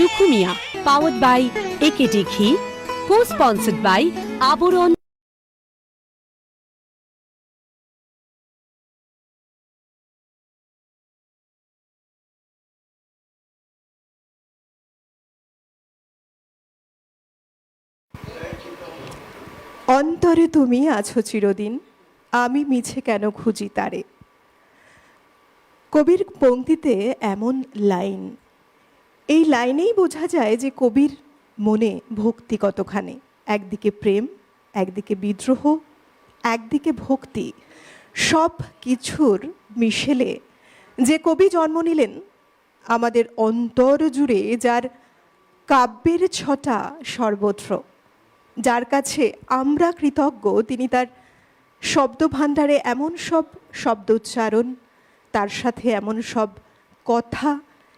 Dukhumia, powered by AKT Ghee, co-sponsored by আবরণ। অন্তরে তুমি আছো চিরদিন, আমি মিছে কেন খুঁজি তারে। কবির পংক্তিতে এমন লাইন, এই লাইনেই বোঝা যায় যে কবির মনে ভক্তি কতখানি। একদিকে প্রেম, একদিকে বিদ্রোহ, একদিকে ভক্তি, সব কিছুর মিশেলে যে কবি জন্ম নিলেন আমাদের অন্তর জুড়ে, যার কাব্যের ছটা সর্বত্র, যার কাছে আমরা কৃতজ্ঞ। তিনি তার শব্দভাণ্ডারে এমন সব শব্দ উচ্চারণ, তার সাথে এমন সব কথা,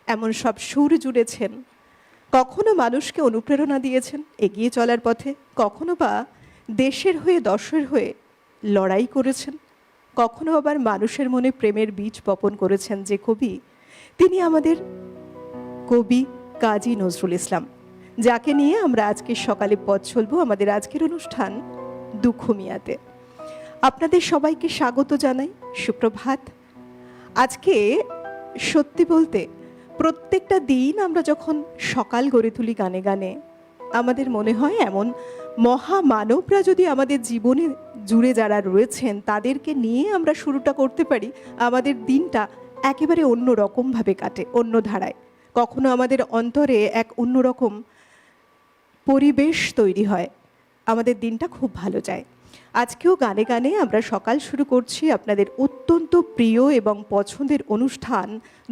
এমন সব সুর জুড়েছেন। কখনো মানুষকে অনুপ্রেরণা দিয়েছেন এগিয়ে চলার পথে, কখনো বা দেশের হয়ে দশের হয়ে লড়াই করেছেন, কখনো আবার মানুষের মনে প্রেমের বীজ বপন করেছেন যে কবি, তিনি আমাদের কবি কাজী নজরুল ইসলাম, যাকে নিয়ে আমরা আজকে সকালে পথ চলবো আমাদের আজকের অনুষ্ঠান দুখুমিয়াতে। আপনাদের সবাইকে স্বাগত জানাই, সুপ্রভাত। আজকে সত্যি বলতে প্রত্যেকটা দিন আমরা যখন সকাল গড়ে তুলি গানে গানে, আমাদের মনে হয় এমন মহামানবরা যদি আমাদের জীবনে জুড়ে যারা রয়েছেন তাদেরকে নিয়ে আমরা শুরুটা করতে পারি, আমাদের দিনটা একেবারে অন্য রকমভাবে কাটে, অন্য ধারায়। কখনো আমাদের অন্তরে এক অন্যরকম পরিবেশ তৈরি হয়, আমাদের দিনটা খুব ভালো যায়। আজকেও গানে গানে আমরা সকাল শুরু করছি আপনাদের অত্যন্ত প্রিয় এবং পছন্দের অনুষ্ঠান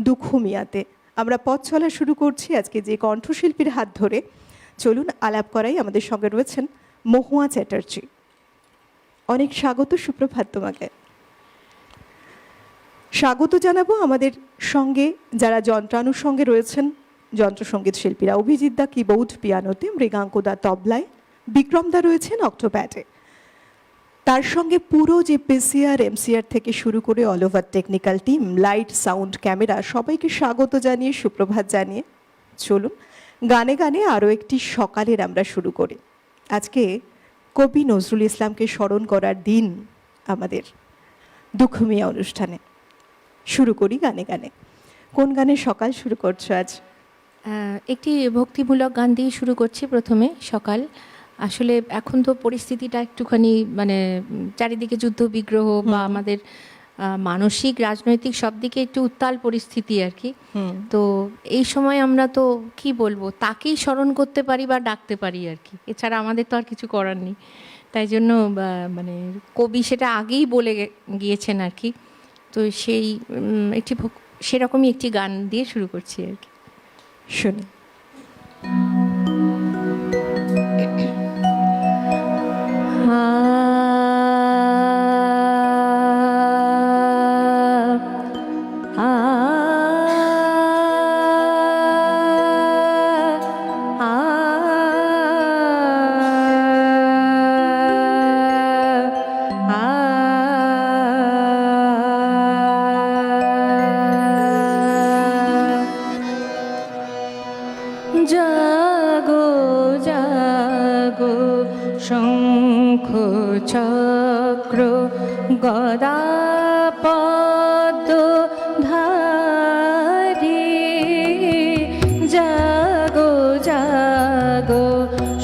দুখুমিয়াতে। আমরা পথ চলা শুরু করছি আজকে যে কণ্ঠশিল্পীর হাত ধরে। চলুন আলাপ করাই। আমাদের সঙ্গে রয়েছেন মহুয়া চ্যাটার্জি। অনেক স্বাগত, সুপ্রভাত তোমাকে। স্বাগত জানাবো আমাদের সঙ্গে যারা যন্ত্রানুষঙ্গে রয়েছেন, যন্ত্রসঙ্গীত শিল্পীরা। অভিজিৎ দা কিবোর্ড পিয়ানোতে, মৃগাঙ্কদা তবলায়, বিক্রমদা রয়েছেন অক্টোপ্যাডে। তার সঙ্গে পুরো যে পিসিআর এমসিআর থেকে শুরু করে all over technical team, light sound camera, সবাইকে স্বাগত জানিয়ে সুপ্রভাত জানিয়ে চলুন গানে গানে আরও একটি সকালের আমরা শুরু করি। আজকে কবি নজরুল ইসলামকে স্মরণ করার দিন আমাদের দুখুমিয়া অনুষ্ঠানে। শুরু করি গানে গানে। কোন গানে সকাল শুরু করছো আজ? একটি ভক্তিমূলক গান দিয়ে শুরু করছি প্রথমে সকাল। আসলে এখন তো পরিস্থিতিটা একটুখানি মানে চারিদিকে যুদ্ধ বিগ্রহ বা আমাদের মানসিক রাজনৈতিক সব দিকে একটু উত্তাল পরিস্থিতি আর কি। তো এই সময় আমরা তো কি বলবো, তাকেই স্মরণ করতে পারি বা ডাকতে পারি আর কি, এছাড়া আমাদের তো আর কিছু করার নেই। তাই জন্য মানে কবি সেটা আগেই বলে গিয়েছেন আর কি। তো সেই একটি সেরকমই একটি গান দিয়ে শুরু করছি আর কি। শুনি। জাগো জাগো শঙ্খ চক্র গদা পদ্ম ধারি। জাগো জাগো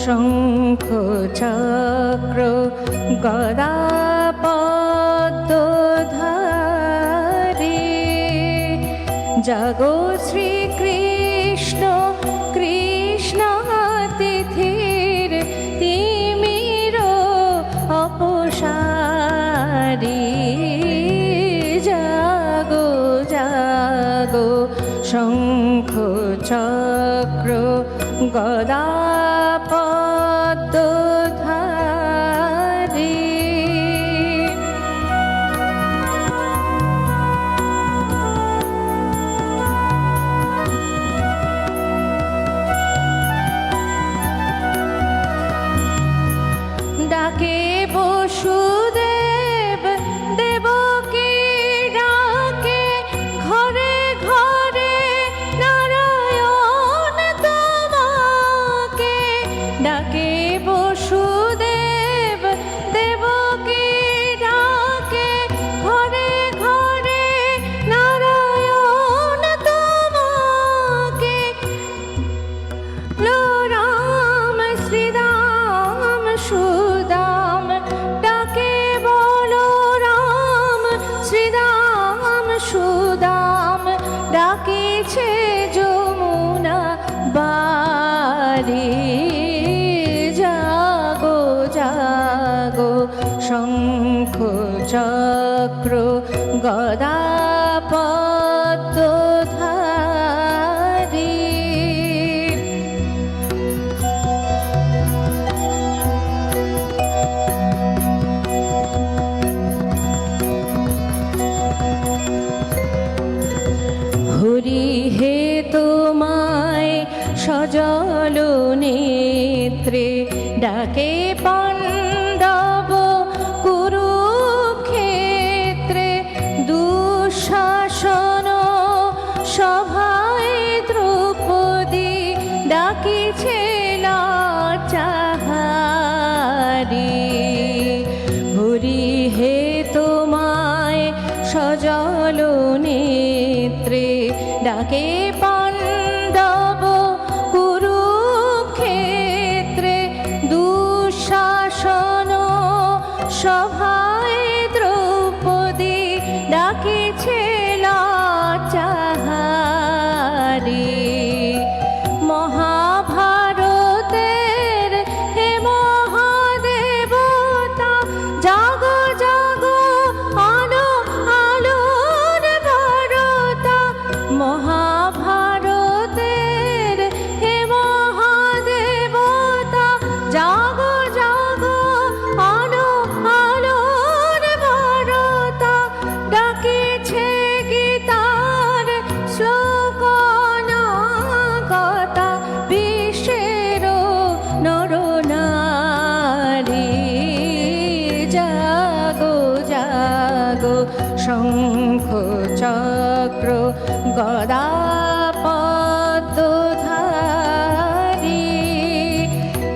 শঙ্খ চক্র গদা পদ্ম ধারি। জাগো শ্রীকৃষ্ণ কৃষ্ণ তিথির তিমির অপসারী। জাগো জাগো শঙ্খ চক্র গদা পদ্ম ধারি। ডাকে বসুদেব দেবকী ডাকে, ঘরে ঘরে নারায়ণ গান। ডাকিছে যমুনা বারে, জাগো জাগো শঙ্খ চক্র গদা পদ্মধারী। হরি হে তোমায় সজল নেত্রে ডাকে পাণ্ডব কুরুক্ষেত্রে, দুঃশাসন সভায় দ্রৌপদী ডাকিছে লাচাহারী। হরি হে তোমায় সজল নেত্রে ডাকে পাণ্ডব কুরুক্ষেত্রে, দুঃশাসন সভায় দ্রৌপদী ডাকিছে লাচাহারী। মহাভারতের হে মহাদেবতা, জাগো জাগো আলো আলোর বারতা। মহাভারতের হে মহাদেবতা, জাগো জাগো আলো আলোর বারতা। ডাকিছে গীতার শ্লোকনাগতা, বিশ্বের নরনারী। জাগো জাগো শঙ্খ চক্র গদা পদ্মধারী।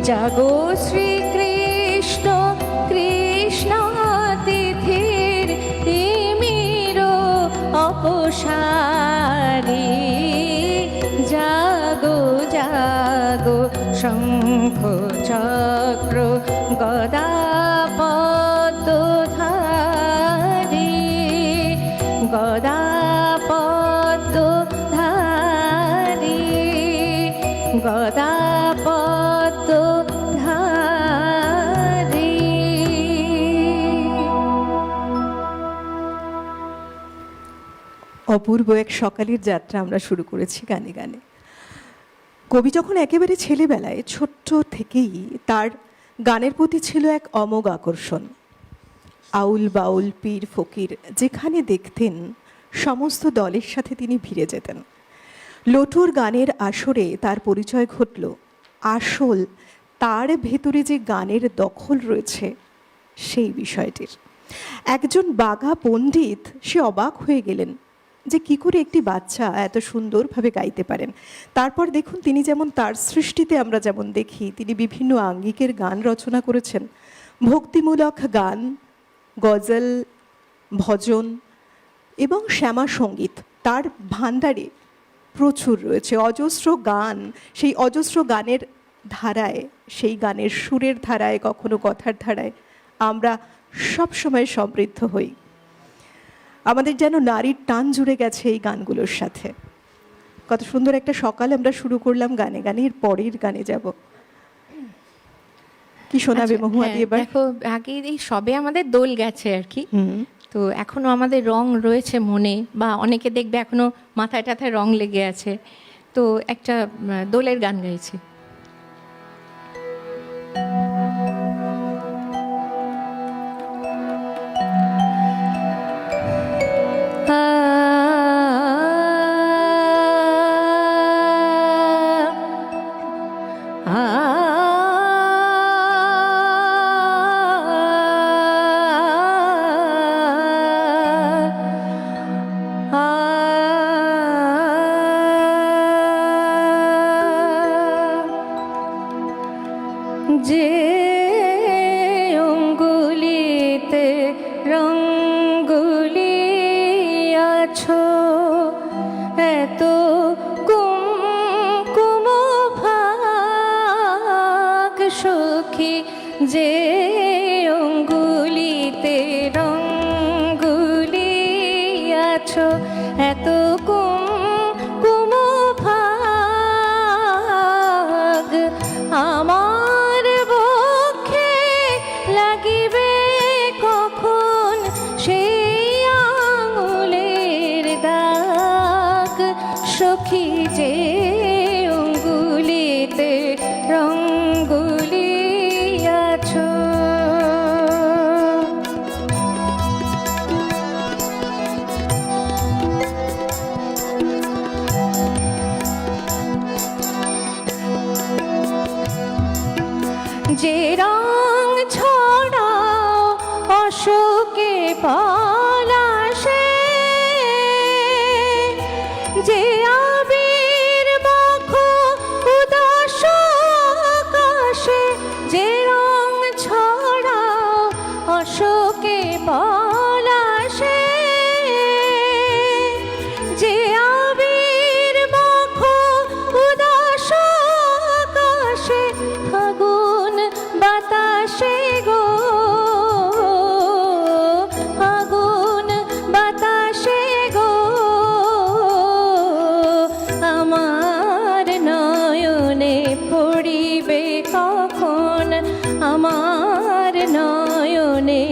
জাগো শ্রীকৃষ্ণ কৃষ্ণ তিথির তিমির অপসারী। জাগো জাগো শঙ্খ চক্র গদা পদ্মধারী, গদা পদ্মধারী, গদা পদ্মধারী। অপূর্ব এক সকালের যাত্রা আমরা শুরু করেছি গানে গানে। কবি যখন একেবারে ছেলেবেলায় ছোট্ট থেকেই তার গানের প্রতি ছিল এক অমোঘ আকর্ষণ। আউল বাউল পীর ফকির যেখানে দেখতেন সমস্ত দলের সাথে তিনি ভিড়ে যেতেন। লটুর গানের আসরে তার পরিচয় ঘটল। আসল তার ভেতরে যে গানের দখল রয়েছে সেই বিষয়টির। একজন বাঘা পণ্ডিত সে অবাক হয়ে গেলেন যে কি করে একটি বাচ্চা এত সুন্দরভাবে গাইতে পারেন। তারপর দেখুন তিনি যেমন তার সৃষ্টিতে আমরা যেমন দেখি তিনি বিভিন্ন আঙ্গিকের গান রচনা করেছেন, ভক্তিমূলক গান, গজল, ভজন এবং শ্যামা সঙ্গীত তার ভাণ্ডারে প্রচুর রয়েছে। অজস্র গান, সেই অজস্র গানের ধারায়, সেই গানের সুরের ধারায়, কখনো কথার ধারায় আমরা সবসময় সমৃদ্ধ হই। আমাদের যেন নারীর টান জুড়ে গেছে এই গানগুলোর সাথে। কত সুন্দর একটা সকাল আমরা শুরু করলাম গানে গানে। এর পরের গানে যাব, কি শোনাবে মহুয়াদি এবার? দেখো, আগে এই সবে আমাদের দোল গেছে আর কি, তো এখনো আমাদের রং রয়েছে মনে, বা অনেকে দেখবে এখনো মাথায় টাথায় রং লেগে আছে। তো একটা দোলের গান গাইছি। যে অঙ্গুলিতে রঙ্গুলি আছো, এত কুমকুম ভাগ সখী, যে অঙ্গুলিতে রঙ্গুলি আছো, এত কুমকুম সখী যে অঙ্গুলিতে রঙ্গুলিয়াছ। যে রং ছড়াও অশোকে পলাশে, যে আবির মাখো উদাস আকাশে, যে রং ছড়াও অশোকে পলাশে, যে আবির মাখো উদাস আকাশে, ফাগুন বাতাসে গো, ফাগুন বাতাসে গো, আমার নয়নে পড়িবে কখন, আমার নয়নে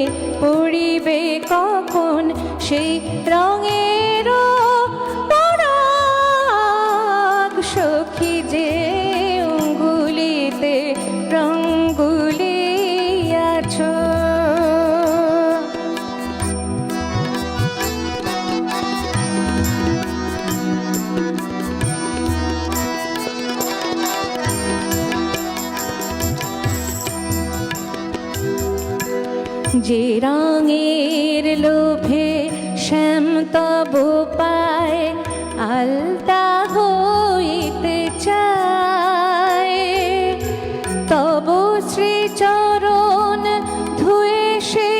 পড়িবে কখন সেই রঙের পরাগ। সখী যে অঙ্গুলিতে রঙ্গুলিয়াছ। যে রঙের লোভে শ্যাম তব পায় আলতা হইতে চায়, তব শ্রীচরণ ধুয়ে সে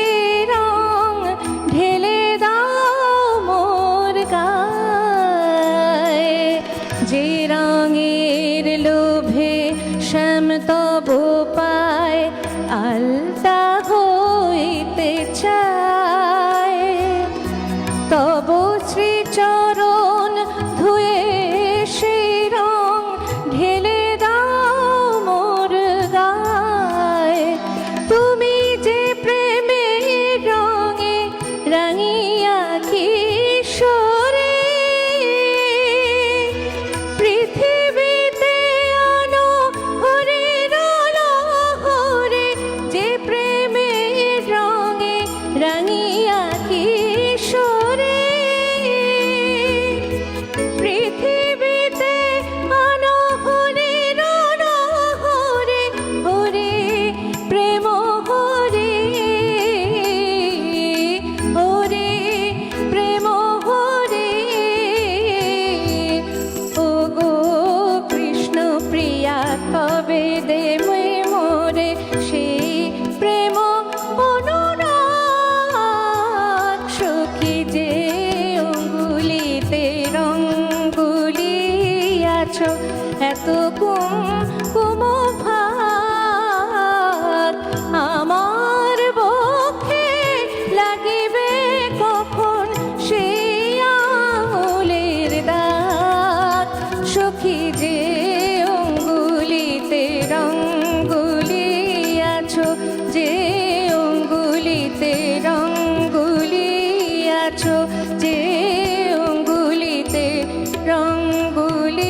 রং ঢেলে দাও মোর গায়ে। যে রঙের লোভে শ্যাম তব পায় আলতা হইতে চায়, তব শ্রীচরণ ধুয়ে সে রং ঢেলে দাও মোর গায়ে। তুমি যে প্রেমের রঙে রাঙিয়া কিশোরে, পৃথিবীতে আনো হরির লহরে, যে প্রেমের রঙে রাঙিয়া কিশোরে, পৃথিবীতে আনো হরির লহরে, হরে প্রেম হরে, হরে প্রেম হরে। ও গো কৃষ্ণ প্রিয়া কবে দেবে মোরে সেই প্রেম অনুরাগ। সখী যে অঙ্গুলিতে রঙ্গুলিয়াছ, এত কুমকুম ভাগ আমার বক্ষে লাগিবে কখন সেই আঙুলের দাগ। সখী যে অঙ্গুলিতে রঙ্গুলিয়াছ, যে অঙ্গুলিতে রঙ্গুলিয়াছ, যে অঙ্গুলিতে রঙ্গুলিয়াছ।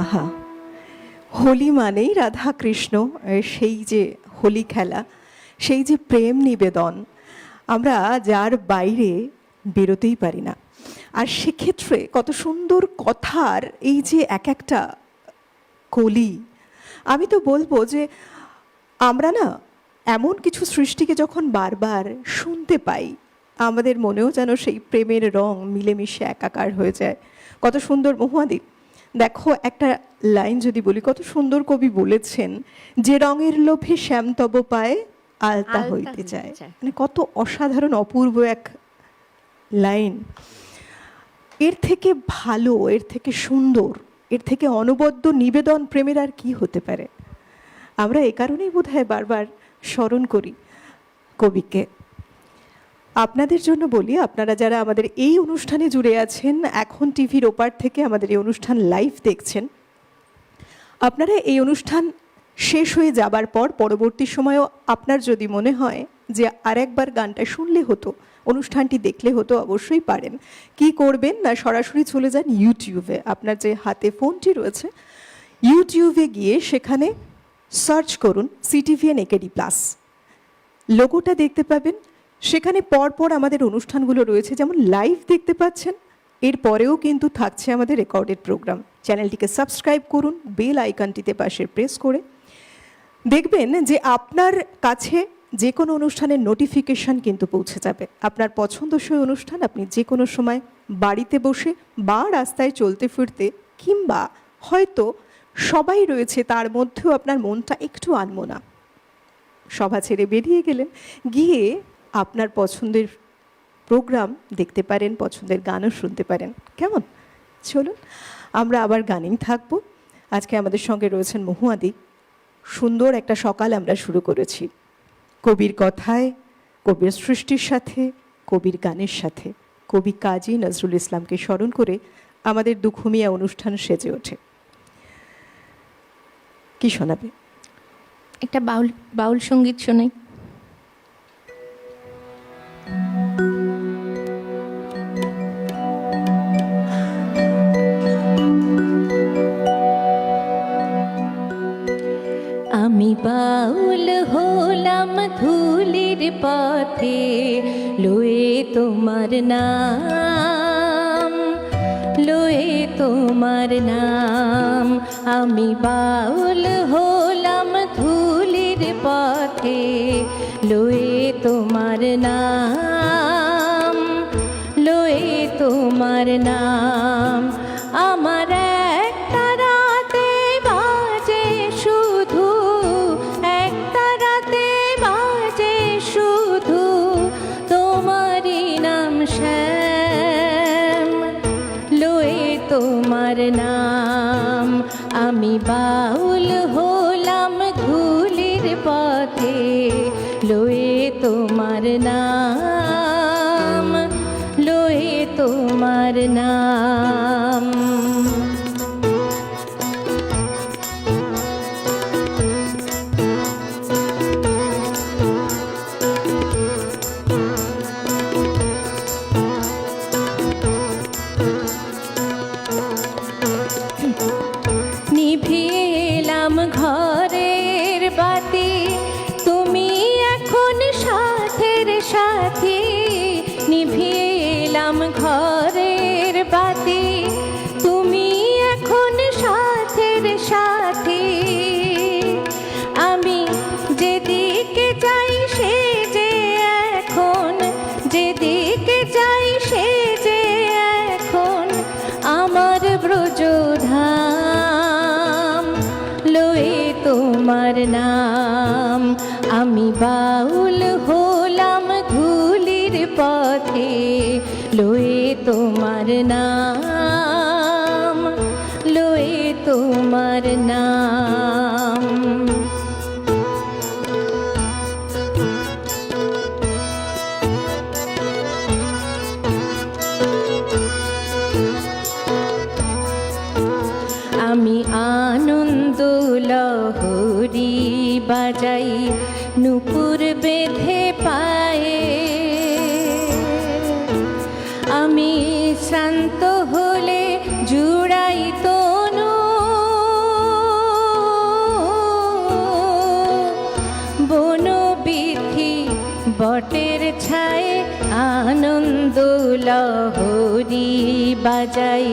আহা, হোলি মানেই রাধা কৃষ্ণ, সেই যে হোলি খেলা, সেই যে প্রেম নিবেদন, আমরা যার বাইরে বেরোতেই পারি না। আর সেক্ষেত্রে কত সুন্দর কথার এই যে এক একটা কলি, আমি তো বলবো যে আমরা না এমন কিছু সৃষ্টিকে যখন বারবার শুনতে পাই, আমাদের মনেও যেন সেই প্রেমের রং মিলেমিশে একাকার হয়ে যায়। কত সুন্দর মহুয়াদি, দেখো একটা লাইন যদি বলি, কত সুন্দর কবি বলেছেন, যে রঙের লোভে শ্যাম তব পায় আলতা হইতে চায়। মানে কত অসাধারণ অপূর্ব এক লাইন। এর থেকে ভালো, এর থেকে সুন্দর, এর থেকে অনবদ্য নিবেদন প্রেমের আর কি হতে পারে। আমরা এ কারণেই বোধহয় বারবার স্মরণ করি কবিকে। আপনাদের জন্য বলি, আপনারা যারা আমাদের এই অনুষ্ঠানে জুড়ে আছেন, এখন টিভির ওপার থেকে আমাদের এই অনুষ্ঠান লাইভ দেখছেন, আপনারা এই অনুষ্ঠান শেষ হয়ে যাবার পর পরবর্তী সময়েও আপনার যদি মনে হয় যে আরেকবার গানটা শুনলে হতো, অনুষ্ঠানটি দেখলে হতো, অবশ্যই পারেন। কি করবেন না, সরাসরি চলে যান ইউটিউবে। আপনার যে হাতে ফোনটি রয়েছে, ইউটিউবে গিয়ে সেখানে সার্চ করুন CTVN AKD+। লোগোটা দেখতে পাবেন। সেখানে পরপর আমাদের অনুষ্ঠানগুলো রয়েছে, যেমন লাইভ দেখতে পাচ্ছেন, এরপরেও কিন্তু থাকছে আমাদের রেকর্ডেড প্রোগ্রাম। চ্যানেলটিকে সাবস্ক্রাইব করুন, বেল আইকনটিতে পাশে প্রেস করে দেখবেন যে আপনার কাছে যে কোনো অনুষ্ঠানের নোটিফিকেশান কিন্তু পৌঁছে যাবে। আপনার পছন্দসই অনুষ্ঠান আপনি যে কোনো সময় বাড়িতে বসে বা রাস্তায় চলতে ফিরতে, কিংবা হয়তো সবাই রয়েছে তার মধ্যেও আপনার মনটা একটু আনমনা, সভা ছেড়ে বেরিয়ে গেলেন, গিয়ে আপনার পছন্দের প্রোগ্রাম দেখতে পারেন, পছন্দের গানও শুনতে পারেন। কেমন? চলুন আমরা আবার গানেই থাকবো। আজকে আমাদের সঙ্গে রয়েছেন মহুয়াদি। সুন্দর একটা সকাল আমরা শুরু করেছি কবির কথায়, কবির সৃষ্টির সাথে, কবির গানের সাথে। কবি কাজী নজরুল ইসলামকে স্মরণ করে আমাদের দুখুমিয়া অনুষ্ঠান সেজে ওঠে। কি শোনাবে? একটা বাউল সঙ্গীত শোনাই। আমি বাউল হলাম ধুলির পথে, লয়ে তোমার নাম, লয়ে তোমার নাম। আমি বাউল হলাম ধুলির পথে, লয়ে তোমার নাম, লয়ে তোমার নাম। আমার একটা রাতে বাজে শুধু, একটা রাতে বাজে শুধু তোমারই নাম শ্যাম, লয়ে তোমার নাম। আমি বাউল হলাম ধুলির পথে, লয়ে তোমার নাম, লয়ে তোমার নাম। নিভিয়ে এলাম ঘরের বাতি, তুমি এখন সাথের সাথী। নিভিয়ে এলাম ঘরের বাতি, তুমি এখন সাথের সাথী। আমি যেদিকে যাই সে যে এখন, যেদিকে যাই সে যে এখন আমার ব্রজধাম, লয়ে তোমার নাম। আমি বাউল হলাম ধুলির পথে, লয়ে তোমার নাম, লয়ে তোমার নাম। আমি আনন্দ লহরী বাজাই, নূপুর বেঁধে পায়ে। আমি শ্রান্ত হলে জুড়াই তনু, বনবিথি বটের ছায়ে আনন্দ লহরী বাজাই,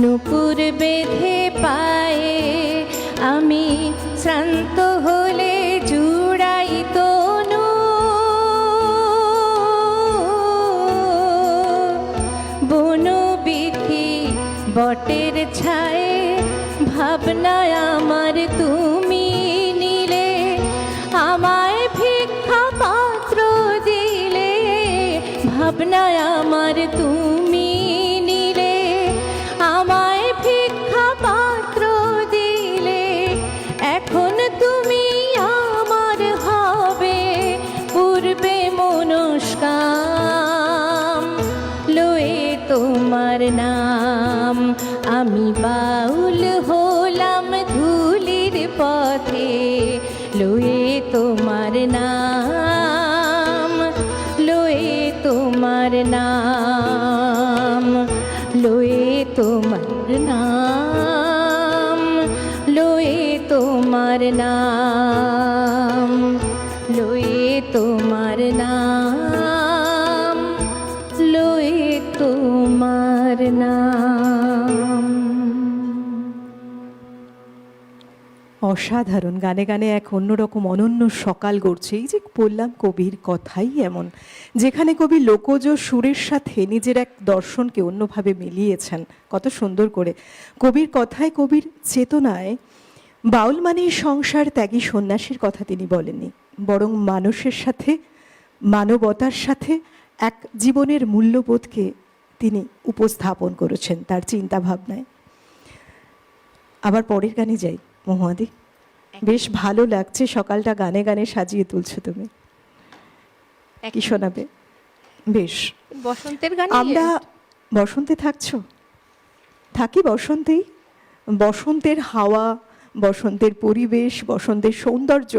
নূপুর বেঁধে পায়ে। আমি শ্রান্ত হলে জুড়াই তনু, বনবিথি বটের ছায়ে। ভাবনায় আমার তুমি নিলে, আমায় ভিক্ষা পাত্র দিলে। ভাবনায় আমার তুমি নিলে, আমায় ভিক্ষা পাত্র দিলে। এখন তুমি আমার হবে পূর্বে মনস্কাম, লয়ে তোমার নাম। আমি বাউল হলাম ধুলির পথে, লয়ে তোমার নাম, লয়ে তোমার নাম, লয়ে তোমার নাম, লয়ে তোমার নাম, লয়ে তোমার নাম, লয়ে তোমার নাম। অসাধারণ, গানে গানে এক অন্যরকম অনন্য সকাল গড়ছে। এই যে বললাম, কবির কথাই এমন, যেখানে কবি লোকজ সুরের সাথে নিজের এক দর্শনকে অন্যভাবে মিলিয়েছেন কত সুন্দর করে। কবির কথায়, কবির চেতনায় বাউল মানে সংসার ত্যাগী সন্ন্যাসীর কথা তিনি বলেননি, বরং মানুষের সাথে, মানবতার সাথে এক জীবনের মূল্যবোধকে তিনি উপস্থাপন করেছেন তার চিন্তা ভাবনায়। আবার পরের গানে যাই মহুয়াদি, বেশ ভালো লাগছে, সকালটা গানে গানে সাজিয়ে তুলছো তুমি। কি শোনাবে? বেশ, বসন্তের গান। আমরা বসন্তে থাকছো, থাকি বসন্তেই। বসন্তের হাওয়া, বসন্তের পরিবেশ, বসন্তের সৌন্দর্য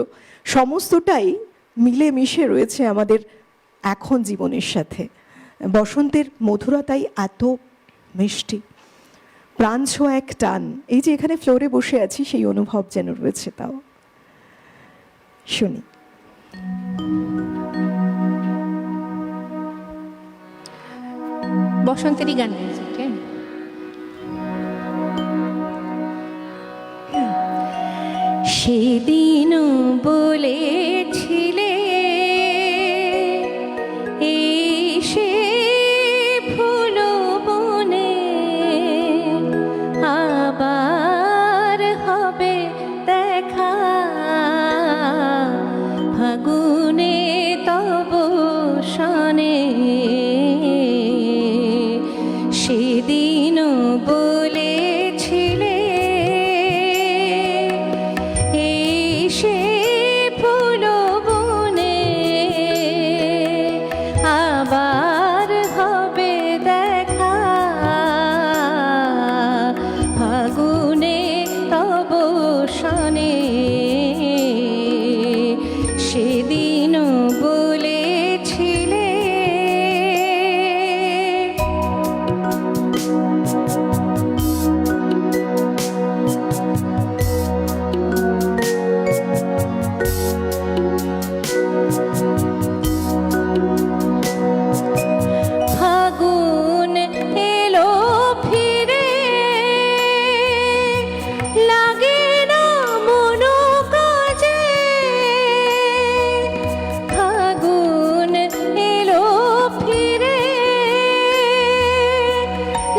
সমস্তটাই মিলেমিশে রয়েছে আমাদের এখন জীবনের সাথে। বসন্তের মধুরতাই এত মিষ্টি, প্রাণ ছোঁয়া এক টান। এই যে এখানে ফ্লোরে বসে আছি, সেই অনুভব যেন রয়েছে। তাও শুনি। বসন্তেরই গান গাইছে। সেদিন বলেছিলে এসে ফুল বনে আবার হবে দেখা, ফাগুনে তব সনে। সেদিন বলেছিলে এসে ফুল বনে আবার হবে দেখা, ফাগুনে তব সনে। সেদিন বলেছিলে ফাগুন এলো ফিরে, লাগে না মন কাজে। ফাগুন এলো ফিরে,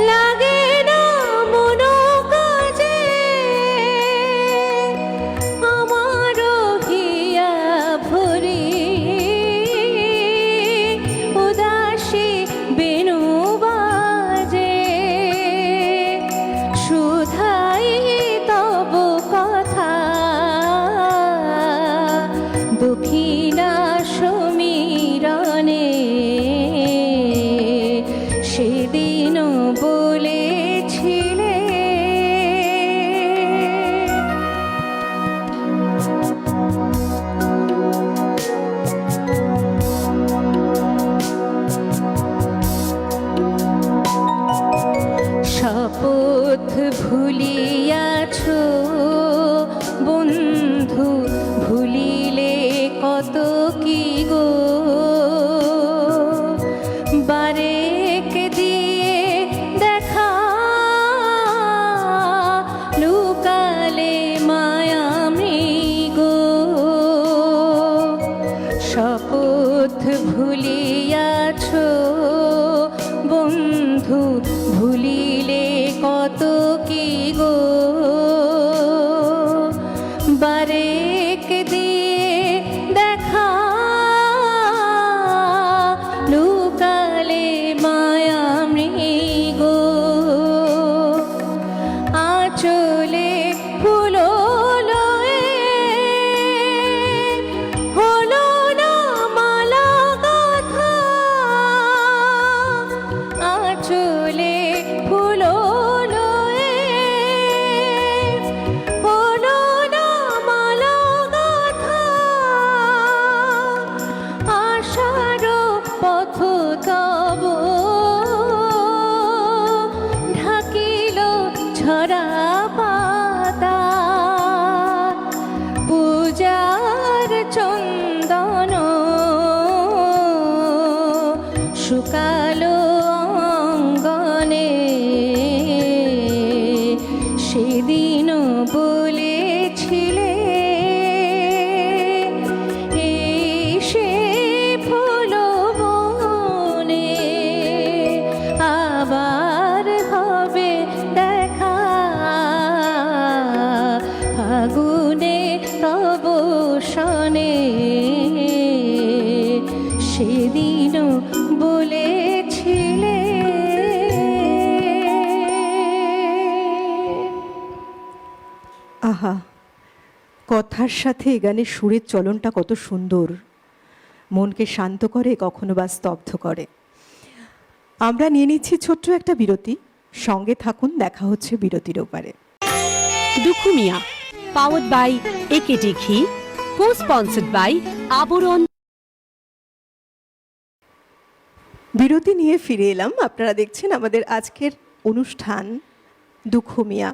লাগে না মন কাজে। আমার হিয়া ভরি উদাসী বেণু বাজে, শুধাই তব কথা দক্ষিণা সমীরণে। সেদিন বলেছিলে শপথ ভুলিয়াছ বন্ধু, ভুলিলে কত কি গো। বারেক দিয়ে দেখা লুকালে মায়া মৃগ। শপথ ভুলিয়াছ বন্ধু, ভুলিলে কত কি গো। বারেক দিয়ে দেখা লুকালে মায়া মৃগ। আঁচলে ফুল লয়ে হলো না মালা গাথা, শুকালো অঙ্গনে সেদিনও বলেছিলে এসে ফুল বনে আবার হবে দেখা ফাগুনে তব শনে সেদিনও বলেছিলে। আহা, কথার সাথে এ গানের সুরের চলনটা কত সুন্দর, মনকে শান্ত করে, কখনো বা স্তব্ধ করে। আমরা নিয়ে নিচ্ছি ছোট্ট একটা বিরতি, সঙ্গে থাকুন, দেখা হচ্ছে বিরতির ওপারে। দুখু মিয়া, পাওয়ার্ড বাই একেডি ঘি, কো স্পন্সর্ড বাই আবরণ। বিরতি নিয়ে ফিরে এলাম। আপনারা দেখছেন আমাদের আজকের অনুষ্ঠান দুখু মিয়া।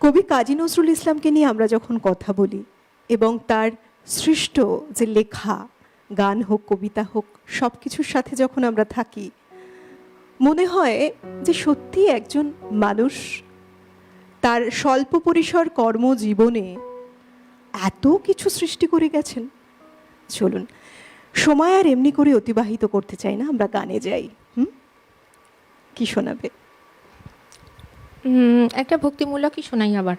কবি কাজী নজরুল ইসলামকে নিয়ে আমরা যখন কথা বলি এবং তার সৃষ্ট যে লেখা, গান হোক, কবিতা হোক, সব কিছুর সাথে যখন আমরা থাকি, মনে হয় যে সত্যি একজন মানুষ তার স্বল্প পরিসর কর্মজীবনে এত কিছু সৃষ্টি করে গেছেন। চলুন, সময় আর এমনি করে অতিবাহিত করতে চাই না, আমরা গানে যাই। কি শোনাবে? একটা ভক্তিমূলকই শোনাই আবার।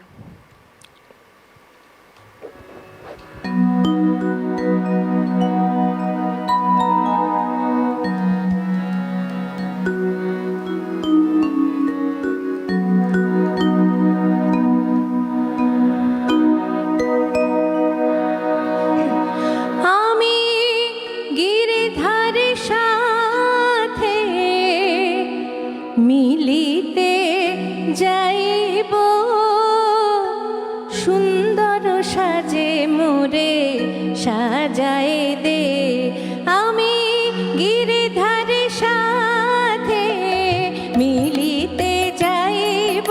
আমি গিরিধারের সাথে মিলিতে যাইব সুন্দর সাজে মোরে সাজায় দে। আমি গিরিধারের সাথে মিলিতে যাইব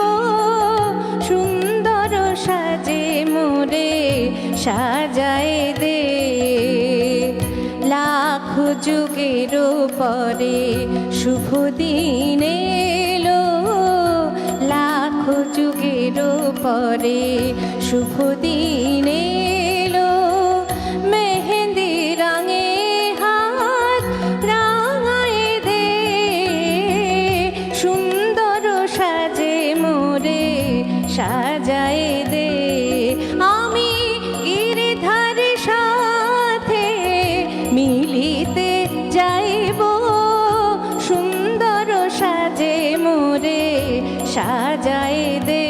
সুন্দর সাজে মোরে সাজায় দে। লাখ যুগের পরে শুভ দিন এলো, লাখ যুগের পরে শুভ দিন এলো। মেহেন্দি রঙে হাত রাঙায় দে সুন্দর সাজে মোরে সাজায় দে। আমি গিরিধারের সাথে মিলিতে যাইব সুন্দর সাজে মোরে সাজায় দে।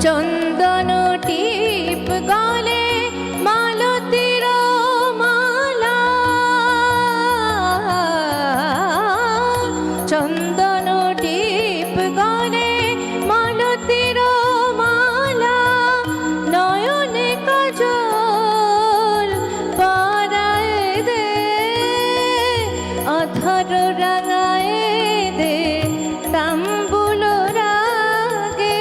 চন্দন টিপ গলে মালতীর মালা, চন্দন টিপ গলে মালতীর মালা। নয়নে কাজল পরায় দে অধর রাঙায় দে তাম্বুল রাগে,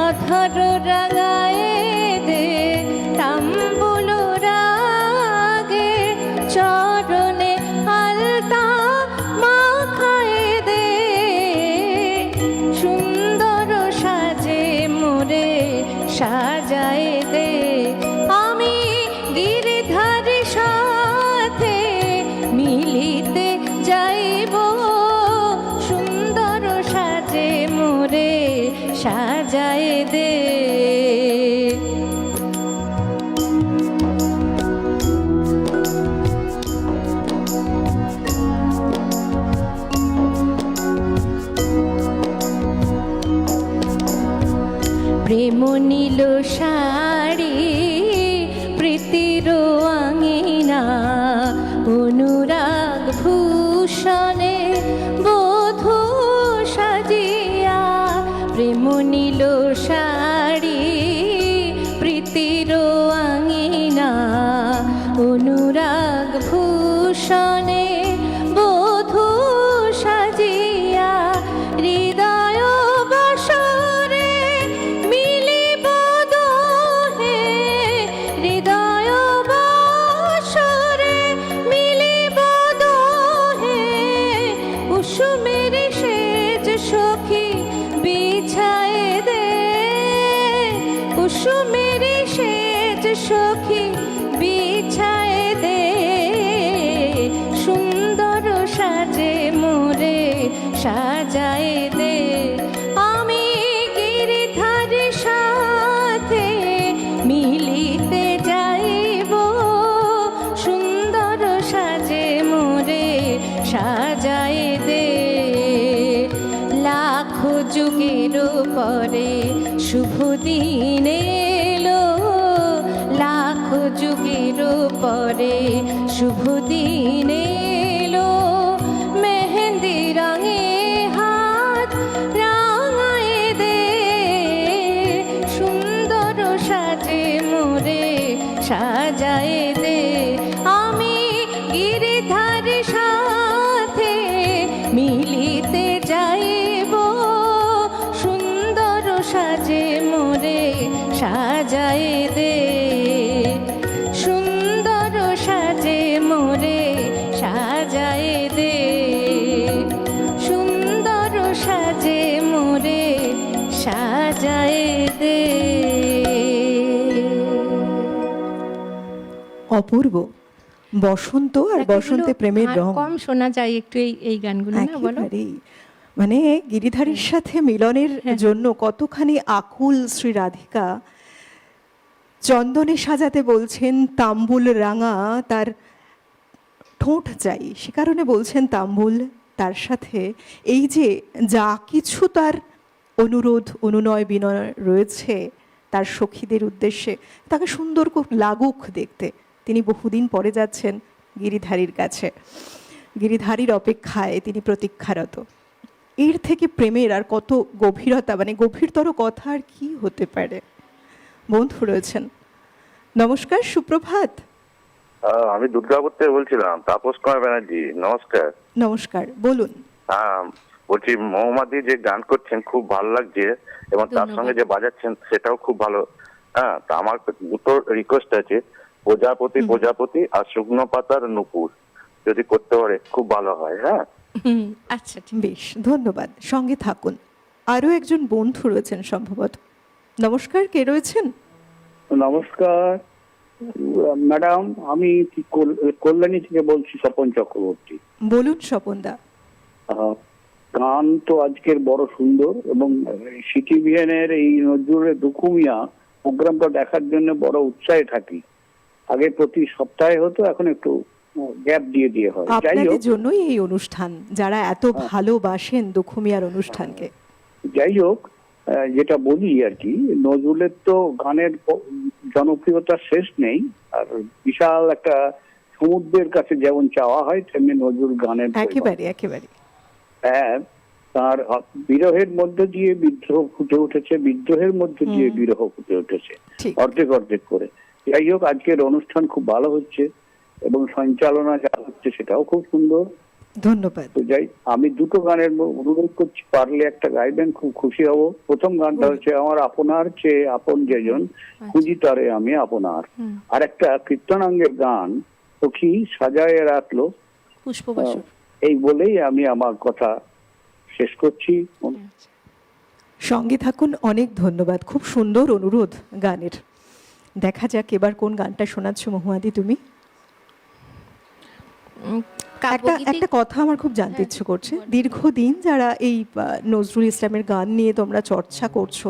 অধর রাঙায় দে তাম্বুল রাগে। চরণে আলতা মাখায় দে সুন্দর সাজে মোরে সাজায় দে। আমি গিরিধারের সাথে মিলিতে যাইব সুন্দর সাজে মোরে সাজায় দে। প্রেম নীল শাড়ি প্রীতির আঙিনা, অনুরাগ ভূষণে বধূ শাড়ি প্রীতির আঙিনা অনুরাগ ভূষণে বধূ সাজিয়া হৃদয় বাসরে মিলিব দোহে হৃদয় বাসরে মিলিব দোহে কুসুমের সেজ সখী বিছায়ে দে কুসুমের সেজ সখী বিছায়ে দে সুন্দর সাজে মোরে সাজায়ে দে আমি গিরিধার সাথে মিলিতে যাইব সুন্দর সাজে মোরে সাজায়ে দে লাখো যুগের পরে শুভ দিন এলো লাখো যুগের পরে শুভ দিন এলো মেহেন্দি রঙে হাত রাঙায়ে দে সুন্দর সাজে মোরে সাজায়ে দে আমি গিরিধার সাথে মিলিতে যাইব সুন্দর সাজে মোরে সাজায়ে দে সুন্দর সাজে মোরে সাজায়ে দে সুন্দর সাজে মোরে সাজায়ে দে অপূর্ব। বসন্ত আর বসন্তে প্রেমের রং কম শোনা যায় একটু এই গানগুলো না বলো একেবারেই। মানে গিরিধারীর সাথে মিলনের জন্য কতখানি আকুল শ্রী রাধিকা। চন্দনে সাজাতে বলছেন তাম্বুল রাঙা তার ঠোঁট চাই, সে কারণে বলছেন তাম্বুল। তার সাথে এই যে যা কিছু তার অনুরোধ অনুনয় বিনয় রয়েছে তার সখীদের উদ্দেশ্যে, তাকে সুন্দর লাগুক দেখতে। তিনি বহুদিন পরে যাচ্ছেন গিরিধারীর কাছে, গিরিধারীর অপেক্ষায় তিনি প্রতীক্ষারত। এর থেকে প্রেমের আর কত গভীরতা, মানে গভীরতর কথা আর কি হতে পারে। বন্ধু রয়েছেন। নমস্কার, সুপ্রভাত। আমি দুর্গাপুর থেকে বলছিলাম, তাপস কুমার ব্যানার্জি। নমস্কার। নমস্কার, বলুন। বলছি মৌমাদি যে গান করছেন খুব ভালো লাগছে এবং তার সঙ্গে যে বাজাচ্ছেন সেটাও খুব ভালো। তা আমার দুটো রিকোয়েস্ট আছে, প্রজাপতি প্রজাপতি আর শুকনো পাতার নুপুর যদি করতে পারে খুব ভালো হয়। হ্যাঁ, আচ্ছা বেশ, ধন্যবাদ। সঙ্গে থাকুন। আরো একজন বন্ধু রয়েছেন সম্ভবত। নমস্কার, কে রয়েছেন? নমস্কার ম্যাডাম, আমি কল্যাণী থেকে বলছি, স্বপন চক্রবর্তী। বলুন স্বপনদা। গান তো আজকের বড় সুন্দর এবং সিটিভিএনের এই নজরুলের দুখুমিয়া প্রোগ্রামটা দেখার জন্য বড় উৎসাহে থাকি। আগে প্রতি সপ্তাহে হতো, এখন একটু গ্যাপ দিয়ে দিয়ে হয়। যাই আপনাদের হোক, জন্যই এই অনুষ্ঠান, যারা এত ভালোবাসেন দুখুমিয়ার অনুষ্ঠানকে। যাই হোক, যেটা বলি আর কি, নজরুলের তো গানের জনপ্রিয়তা শেষ নেই। আর বিশাল একটা সমুদ্রের কাছে যেমন চাওয়া হয়, তেমনি নজরুল গানের একেবারে একেবারে। হ্যাঁ, তার বিরহের মধ্যে দিয়ে বিদ্রোহ ফুটে উঠেছে, বিদ্রোহের মধ্যে দিয়ে বিরহ ফুটে উঠেছে, ঠিক। অর্ধেক অর্ধেক করে। যাই হোক, আজকের অনুষ্ঠান খুব ভালো হচ্ছে এবং সঞ্চালনা যা হচ্ছে সেটাও খুব সুন্দর। ধন্যবাদ। তো যাই, আমি দুটো গানের অনুরোধ করছি, পারলে একটা গাইবেন, খুব খুশি হব। প্রথম গানটা হচ্ছে আমার আপনার চেয়ে আপন যেজন, খুঁজি তারে আমি আপনার। আর একটা কীর্তনাঙ্গের গান, সখী সাজায় রাখলো পুষ্পবাসর। এই বলেই আমি আমার কথা শেষ করছি। সঙ্গে থাকুন। অনেক ধন্যবাদ। খুব সুন্দর অনুরোধ গানের। দেখা যাক এবার কোন গানটা শোনাচ্ছ মহুয়াদি তুমি। একটা কথা আমার খুব জানতে ইচ্ছে করছে। দীর্ঘদিন যারা এই নজরুল ইসলামের গান নিয়ে তোমরা চর্চা করছো,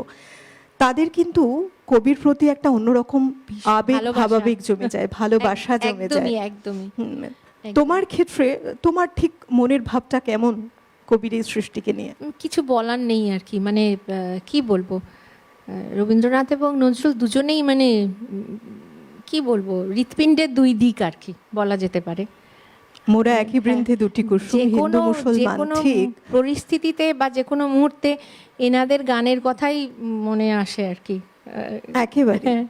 তাদের কিন্তু কবির প্রতি একটা অন্যরকম আবেগ ভাবাবেগ জমে যায়, ভালোবাসা জমে যায়। একদমই। তোমার ক্ষেত্রে তোমার ঠিক মনের ভাবটা কেমন কবির এই সৃষ্টিকে নিয়ে? কিছু বলার নেই আর কি, মানে কি বলবো, রবীন্দ্রনাথ এবং নজরুল দুজনেই মানে কি বলবো, হৃৎপিণ্ডের দুই দিক আর কি বলা যেতে পারে। মোরা একই বৃন্ধে দুটি কুসুম, হিন্দু মুসলমান, ঠিক পরিস্থিতিতে বা যে কোনো মুহূর্তে এনাদের গানের কথাই মনে আসে আর কি। একেবারে হ্যাঁ,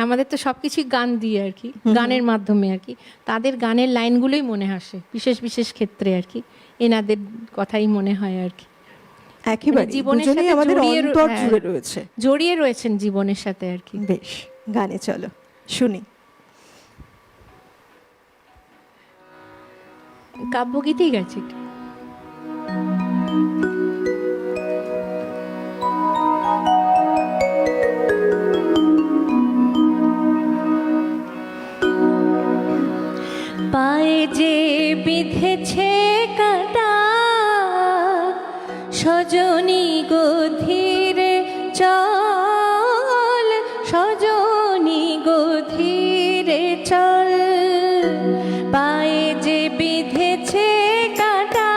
আমাদের তো সবকিছুই গান দিয়ে আর কি, গানের মাধ্যমে আর কি, তাদের গানের লাইনগুলোই মনে আসে বিশেষ বিশেষ ক্ষেত্রে আর কি, এনাদের কথাই মনে হয় আর কি। একেবারে জীবনের দুজনেই সাথে আমাদের জড়িয়ে অন্তর হ্যাঁ, জুড়ে রয়েছে। জড়িয়ে রয়েছেন জীবনের সাথে আর কি। বেশ, গানে চলো শুনি। কাব্যগীতেই গেছে এটা। পায়ে যে বিধেছে কাটা, সজনী গো ধীরে চল, সজনী গো ধীরে চল, পায়ে যে বিধেছে কাটা,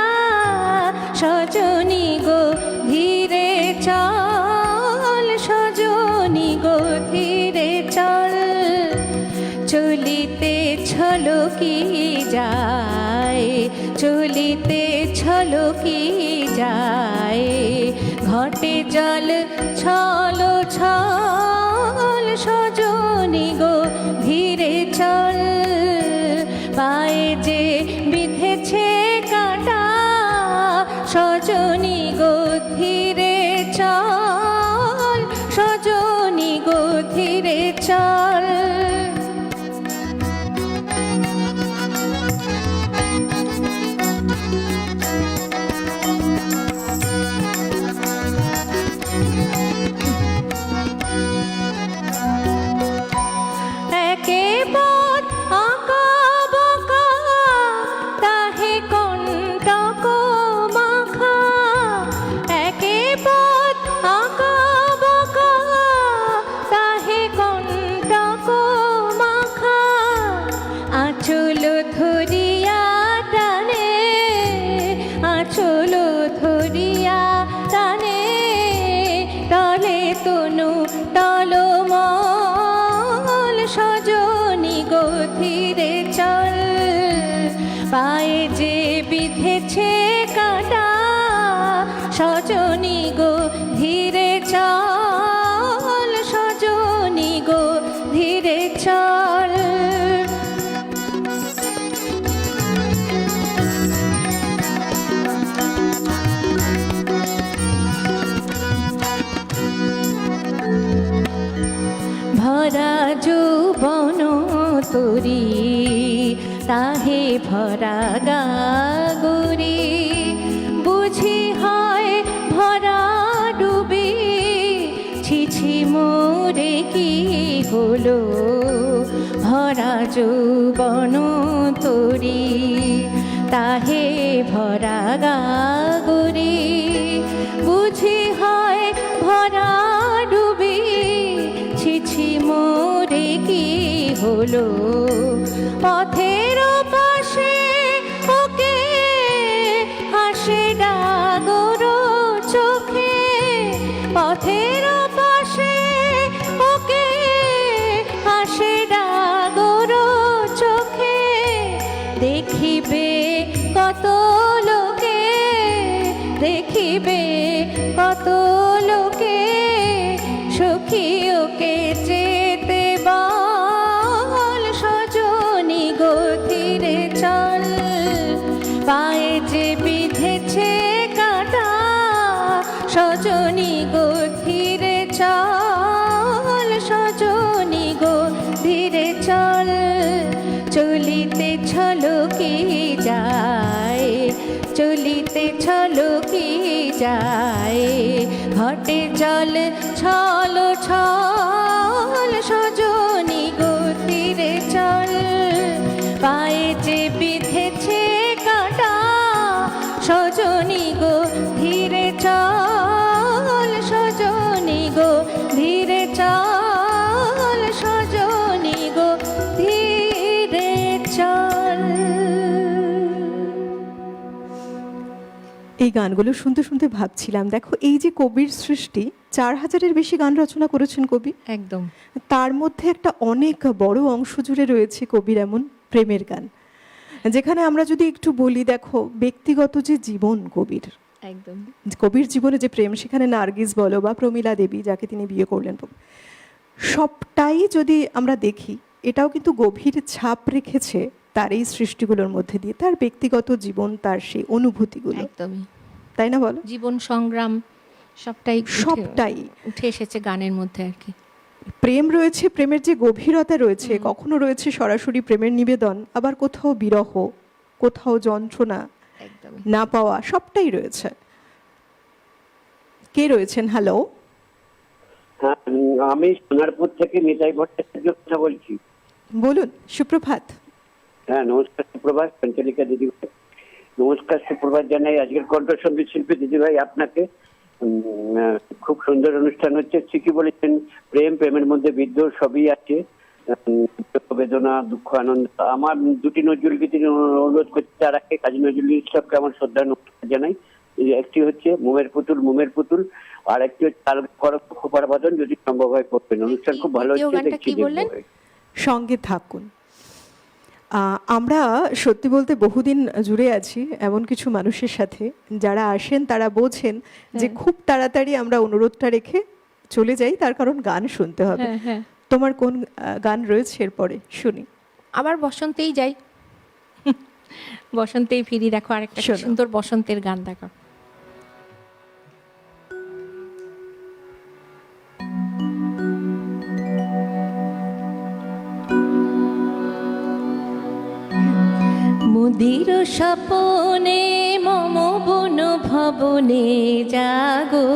সজনী গো ধীরে চল, সজনী গো ধীরে চল, চলিতে ছলো কি যায়, চলিতে ছলো কি যায়, ঘটে জল ছলো ছল, সজনী গো ধীরে চল, পায়ে যে বিধেছে কাটা, সজনী গো ধীরে চল, সজনী গো ধীরে চল। একে পথ আঁকা বাঁকা, তাহে কণ্টক মাখা, একে পথ আঁকা বাঁকা, তাহে কণ্টক মাখা, আঁচল ধরিয়া টানে, আঁচল ধরিয়া টানে, টলে তনু টলমল, সজনী গো ধীরে চল, পায়ে যে বিধেছে কাটা, সজনী গো ধীরে চল, সজনী গো ধীরে চল। ভরা যৌবন তোরি, তাহে ভরা গাগুরি, বুঝি হয় ভরা ডুবি, ছিছি মোরে কি হলো, ভরা যৌবন তোরি, তাহে ভরা গাগুরি, বুঝি হয় ভরা ডুবি, ছিছি মোরে কি হলো, পথের পাশে ওকে হাসে ডাগর চোখে, পথের পাশে ওকে হাসে ডাগর চোখে, দেখিবে কত লোকে, দেখিবে কত লোকে, সখী ওকে যেতে বল, সজনী গো ধীরে চল, পায়ে যে বিধেছে কাটা, সজনী গো ধীরে চল, সজনী গো ধীরে চল, চলিতে ছলো কি যায়, চলিতে ছলো কি যায়, ঘটে জল ছলো ছল, সজনী গো ধীরে চল, পায়ে যে বিধেছে কাটা, সজনী গো ধীরে চল, সজনী গো ধীরে চল, সজনী গো ধীরে চল। এই গানগুলো শুনতে শুনতে ভাবছিলাম, দেখো এই যে কবির সৃষ্টি, 4000-এর বেশি গান রচনা করেছেন কবি, একদম তার মধ্যে একটা অনেক বড় অংশ জুড়ে রয়েছে কবির এমন প্রেমের গান। যেখানে আমরা যদি একটু বলি, দেখো ব্যক্তিগত যে জীবন কবির, একদম কবির জীবনে যে প্রেম, সেখানে নার্গিস বলো বা প্রমীলা দেবী যাকে তিনি বিয়ে করলেন, সবটাই যদি আমরা দেখি, এটাও কিন্তু গভীর ছাপ রেখেছে তার এই সৃষ্টিগুলোর মধ্যে দিয়ে, তার ব্যক্তিগত জীবন, তার সেই অনুভূতিগুলো, একদমই তাই না বলো? জীবন সংগ্রাম সবটাই সবটাই উঠে এসেছে গানের মধ্যে আর কি। প্রেম রয়েছে, প্রেমের যে গভীরতা রয়েছে, কখনো রয়েছে সরাসরি প্রেমের নিবেদন, আবার কোথাও বিরহ, কোথাও যন্ত্রণা, একদমই না পাওয়া, সবটাই রয়েছে। কে রয়েছেন? হ্যালো, হ্যাঁ, আমি সোনারপুর থেকে নিতাই ভট্টাচার্য কথা বলছি। বলুন। সুপ্রভাত। হ্যাঁ, নমস্কার, সুপ্রভাত সঞ্চালিকা দিদিভাই। নমস্কার, সুপ্রভাত জানাই আজকের কণ্ঠসঙ্গীত শিল্পী দিদিভাই আপনাকে। খুব সুন্দর অনুষ্ঠান হচ্ছে। ঠিকই বলেছেন, প্রেম, প্রেমের মধ্যে বিদ্রোহ সবই আছে, বেদনা, দুঃখ, আনন্দ। আমার দুটি নজরুল গীতি অনুরোধ করতে, তার আগে কাজী নজরুল ইসলামকে আমার শ্রদ্ধা নমস্কার জানাই। একটি হচ্ছে মোমের পুতুল, মোমের পুতুল, আর একটি হচ্ছে খোপার বাদন, যদি সম্ভব হয় করবেন। অনুষ্ঠান খুব ভালো হচ্ছে, দেখছি দেখবো। সঙ্গে থাকুন। আমরা সত্যি বলতে বহুদিন জুড়ে আছি এমন কিছু মানুষের সাথে, যারা আসেন তারা বোঝেন যে খুব তাড়াতাড়ি আমরা অনুরোধটা রেখে চলে যাই, তার কারণ গান শুনতে হবে। তোমার কোন গান রয়েছে এরপরে শুনি? আবার বসন্তেই যাই, বসন্তেই ফিরি। দেখো আরেকটা শোনো। সুন্দর বসন্তের গান দেখো। মুদির স্বপনে মম বন ভবনে জাগো,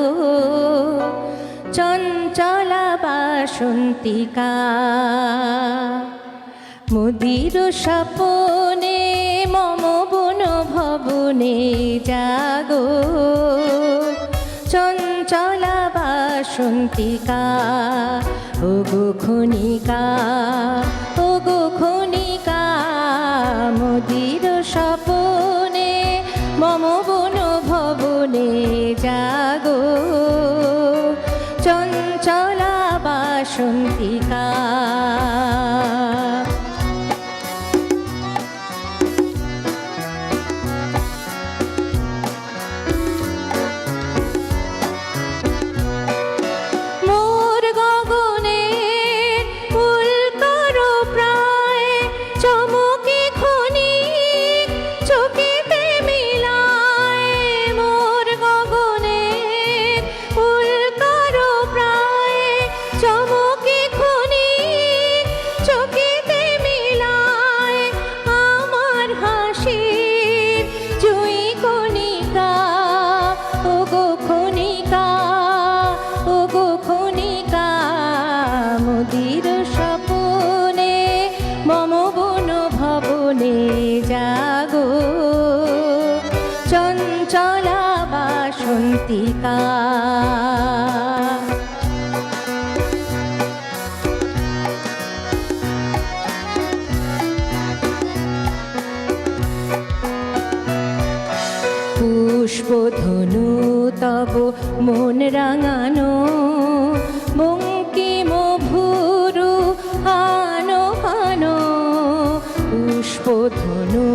চঞ্চলা বাসন্তিকা। মুদির স্বপনে মম বন ভবনে জাগো, চঞ্চলা বাসন্তিকা। ওগো খনিকা, ওগো খনিকা, মুদির স্বপনে মম বন ভবনে জাগো, চঞ্চলা বাসন্তিকা। মোর গগনে উল্কার প্রায় চমকে ক্ষণিক চোখেতে মিলায়। মোর গগনে উল্কার প্রায় চমকে ক্ষণিক চোখেতে মিলায়। আমার হাসির জুই কণিকা, ওগো খনিকা, ওগো খনিকা, মুদির স্বপনে মম বন ভবনে জাগো, চঞ্চলা বাসন্তিকা। পুষ্পধনু তব মন রাঙানো, বঙ্কিম ভুরু হানো হানো। পুষ্পধনু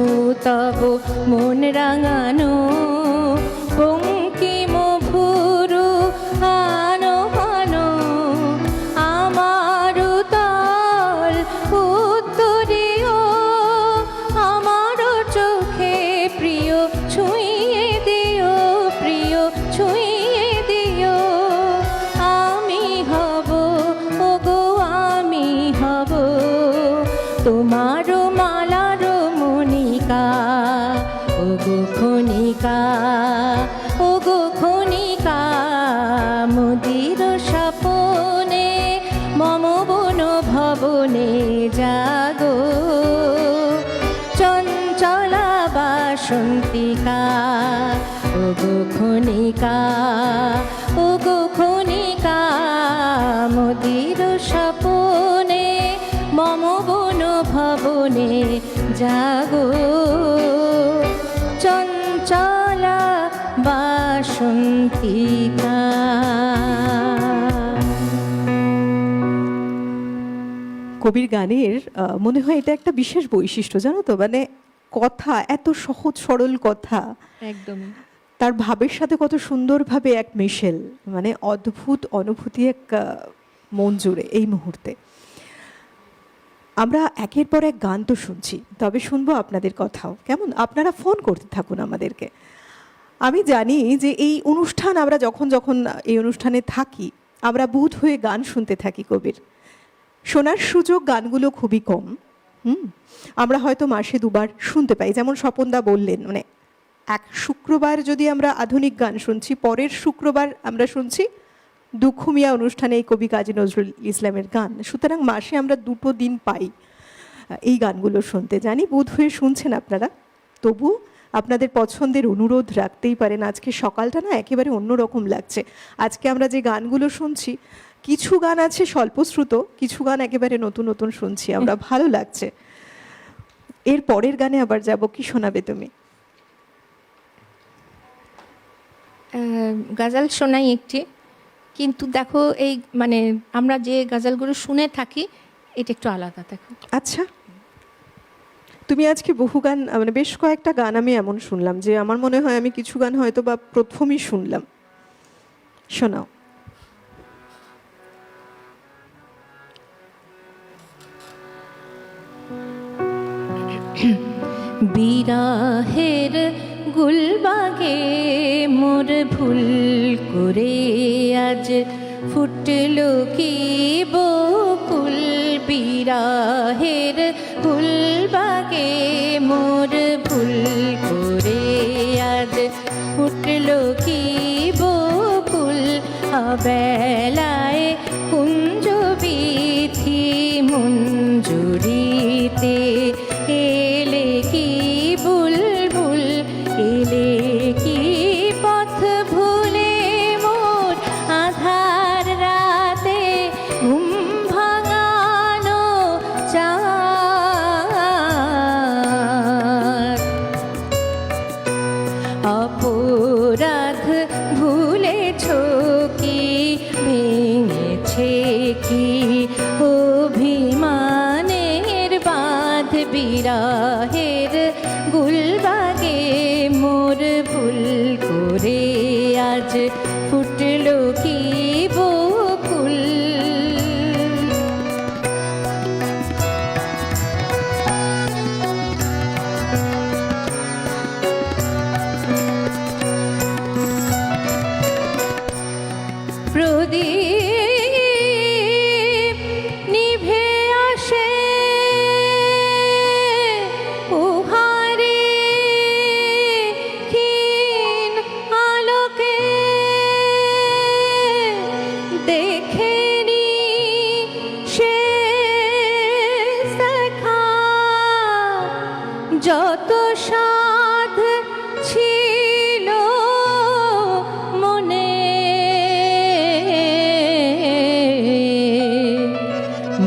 তব মন রাঙানো, বঙ্কিম ভুরু হানো হানো। আমার তল উত্তরীয়, আমার চোখে প্রিয় ছুঁয়ে দিও, প্রিয় ছুঁয়ে দিও। আমি হব, ওগো আমি হব, তোমার মালার মণিকা। ওগো খনিকা, ওগো খনিকা, মুদির স্বপনে মম বন ভবনে জাগো, চঞ্চলা বাসন্তিকা। ওগো খনিকা, ওগো খনিকা, মুদির স্বপনে মম বন ভবনে জাগো, চঞ্চলা বাসন্তিকা। কবির গানের মনে হয় এটা একটা বিশেষ বৈশিষ্ট্য, জানো তো, মানে কথা, এত সহজ সরল কথা, একদমই। তার ভাবের সাথে কত সুন্দরভাবে এক মিশেল, মানে অদ্ভুত অনুভূতি এক মন জুড়ে এই মুহূর্তে। আমরা একের পর এক গান তো শুনছি, তবে শুনবো আপনাদের কথাও, কেমন? আপনারা ফোন করতে থাকুন আমাদেরকে। আমি জানি যে এই অনুষ্ঠান আমরা যখন যখন এই অনুষ্ঠানে থাকি, আমরা বুধ হয়ে গান শুনতে থাকি কবির। শোনার সুযোগ গানগুলো খুবই কম। আমরা হয়তো মাসে দুবার শুনতে পাই, যেমন স্বপনদা বললেন, মানে এক শুক্রবার যদি আমরা আধুনিক গান শুনছি, পরের শুক্রবার আমরা শুনছি দুঃখ মিয়া অনুষ্ঠানে এই কবি কাজী নজরুল ইসলামের গান। সুতরাং মাসে আমরা 2 দিন পাই এই গানগুলো শুনতে। জানি বুধ হয়ে শুনছেন আপনারা, তবু আপনাদের পছন্দের অনুরোধ রাখতেই পারেন। আজকে সকালটা না একেবারে অন্যরকম লাগছে। আজকে আমরা যে গানগুলো শুনছি, কিছু গান আছে স্বল্পশ্রুত, কিছু গান একেবারে নতুন নতুন শুনছি আমরা, ভালো লাগছে। এর পরের গানে আবার যাব, কি শোনাবে তুমি? গজল শোনাই একটি, কিন্তু দেখো এই মানে আমরা যে গজলগুলো শুনে থাকি এটা একটু আলাদা। দেখো, আচ্ছা, তুমি আজকে বহু গান, মানে বেশ কয়েকটা গান আমি এমন শুনলাম যে আমার মনে হয় আমি কিছু গান হয়তো বা প্রথমই শুনলাম। শোনাও। বিরাহের গুলবাগে মোর ভুল করে আজ ফুটল কি বকুল। বিরাহের গুলবাগে মোর ভুল করে আজ ফুটল কি বকুল। আবেলায় কুঞ্জ বিথি মঞ্জুরিতে এলে কি বুলবুল, এলে কি পথ ভুলে মোর আধার রাতে ঘুম ভাঙানো চাঁদ। অপরাধ ভুলেছ কি, ভেঙেছে কি অভিমানের বাঁধ। বিরাহের গুলবাগে মোর ভুল করে আজ ফুটল কি বকুল। প্রদীপ নিভে আসে উহারে ক্ষীণ আলোকে, দেখেনি সে দেখা যত সাধ ছিল মনে।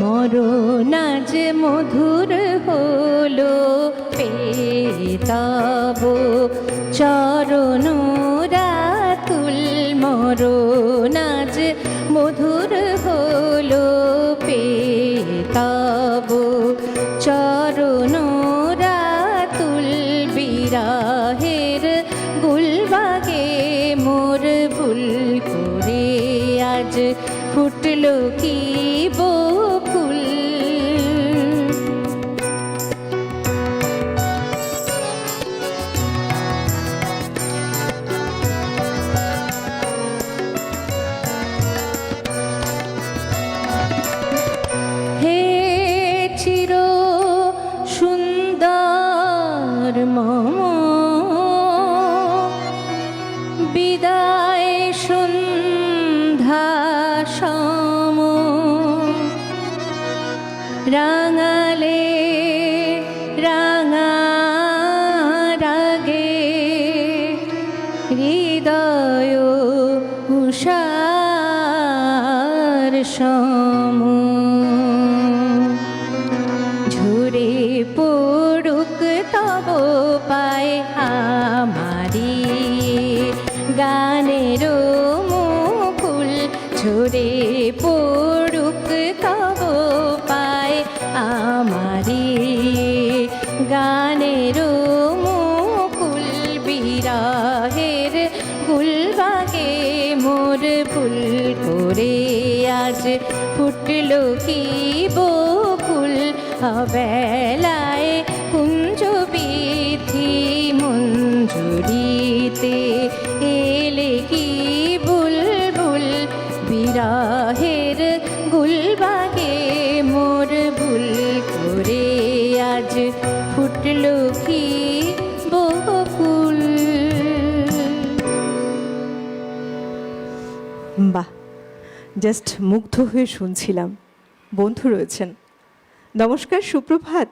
মরণ আজ মধুর হলো পেতাব চরণ রাতুল। মরণ আজ মধুর হলো পেতাব চরণ রাতুল। বিরাহের গুলবাগে মোর ভুল করে আজ ফুটল কি বকুল। হে চির সুন্দর মম বিদায় সন্ধ্যা সম। রাঙালে রাঙা রাগে হৃদয় উষার সম। ঝরে পড়ুক তব পায় আমারি গানের মুকুল। ঝরে পড়ুক তব পায় আমারি গানের বাগে মোর ফুল করে আজ ফুটল কি বকুল অবেলায় কুঞ্জ বিধি মঞ্জুরিতে এলে কি বুলবুল বিরহের গুলবাগে মোর ভুল করে আজ ফুটল কি বকুল। বাহ, জাস্ট মুগ্ধ হয়ে শুনছিলাম। বন্ধু রয়েছেন। নমস্কার, সুপ্রভাত।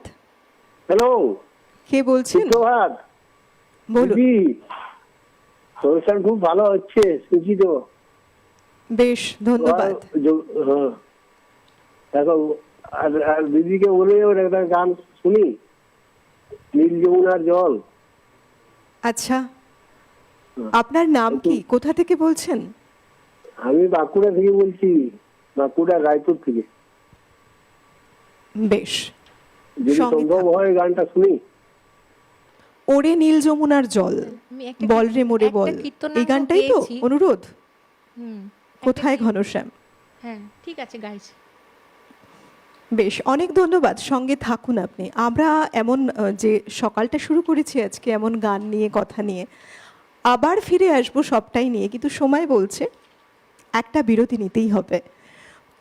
হ্যালো, কে বলছেন? সুপ্রভাত। বলুন। জি, অনুষ্ঠান খুব ভালো হচ্ছে, শুনছি তো। বেশ, ধন্যবাদ। হ্যাঁ, দেখো, আর দিদিকে বলে ওর একটা গান শুনি, নীল যমুনার জল। আচ্ছা, আপনার নাম কি? কোথা থেকে বলছেন? আমি বাঁকুড়া থেকে বলছি, বাঁকুড়া রায়পুর থেকে। বেশ, যদি সঙ্গে সম্ভব থাকুন। হয় গানটা শুনি। ওরে নীল যমুনার জল, আমি একটা বল রে মোরে একটা বল, কীর্তনাঙ্গ এই গানটাই তো পেয়েছি। অনুরোধ। একটা কোথায় ঘনশ্যাম? হ্যাঁ, ঠিক আছে গাইছি। বেশ, অনেক ধন্যবাদ। সঙ্গে থাকুন আপনি। আমরা এমন যে সকালটা শুরু করেছি আজকে এমন গান নিয়ে, কথা নিয়ে, আবার ফিরে আসবো সবটাই নিয়ে, কিন্তু সময় বলছে একটা বিরতি নিতেই হবে।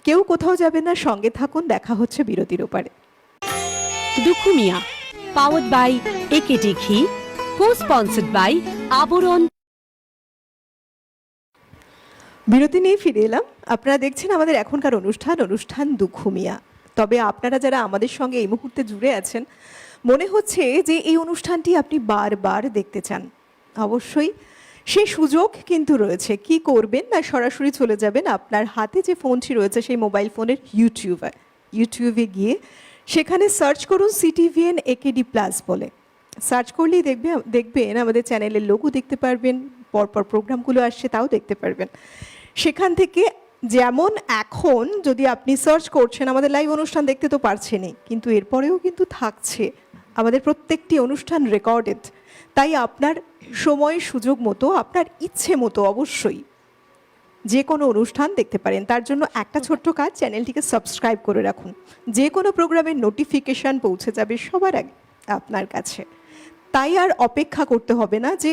কেউ কোথাও যাবে না, সঙ্গে থাকুন। দেখা হচ্ছে বিরতির ওপারে। দুখু মিয়া, পাওয়ার্ড বাই একেডি ঘি, কো স্পন্সর্ড বাই আবরণ। বিরতি নিয়ে ফিরে এলাম। আপনারা দেখছেন আমাদের এখনকার অনুষ্ঠান দুখু মিয়া। তবে আপনারা যারা আমাদের সঙ্গে এই মুহূর্তে জুড়ে আছেন, মনে হচ্ছে যে এই অনুষ্ঠানটি আপনি বারবার দেখতে চান। অবশ্যই সেই সুযোগ কিন্তু রয়েছে। কি করবেন না, সরাসরি চলে যাবেন আপনার হাতে যে ফোনটি রয়েছে সেই মোবাইল ফোনের ইউটিউবে গিয়ে সেখানে সার্চ করুন সিটিভিএন একেডি প্লাস বলে। সার্চ করলেই দেখবেন আমাদের চ্যানেলের লোগো দেখতে পারবেন, পরপর প্রোগ্রামগুলো আসছে তাও দেখতে পারবেন। সেখান থেকে যেমন এখন যদি আপনি সার্চ করছেন, আমাদের লাইভ অনুষ্ঠান দেখতে তো পারছেনই, কিন্তু এরপরেও কিন্তু থাকছে আমাদের প্রত্যেকটি অনুষ্ঠান রেকর্ডেড। তাই আপনার সময় সুযোগ মতো, আপনার ইচ্ছে মতো অবশ্যই যে কোনো অনুষ্ঠান দেখতে পারেন। তার জন্য একটা ছোট্ট কাজ, চ্যানেলটিকে সাবস্ক্রাইব করে রাখুন। যে কোনো প্রোগ্রামের নোটিফিকেশান পৌঁছে যাবে সবার আগে আপনার কাছে। তাই আর অপেক্ষা করতে হবে না যে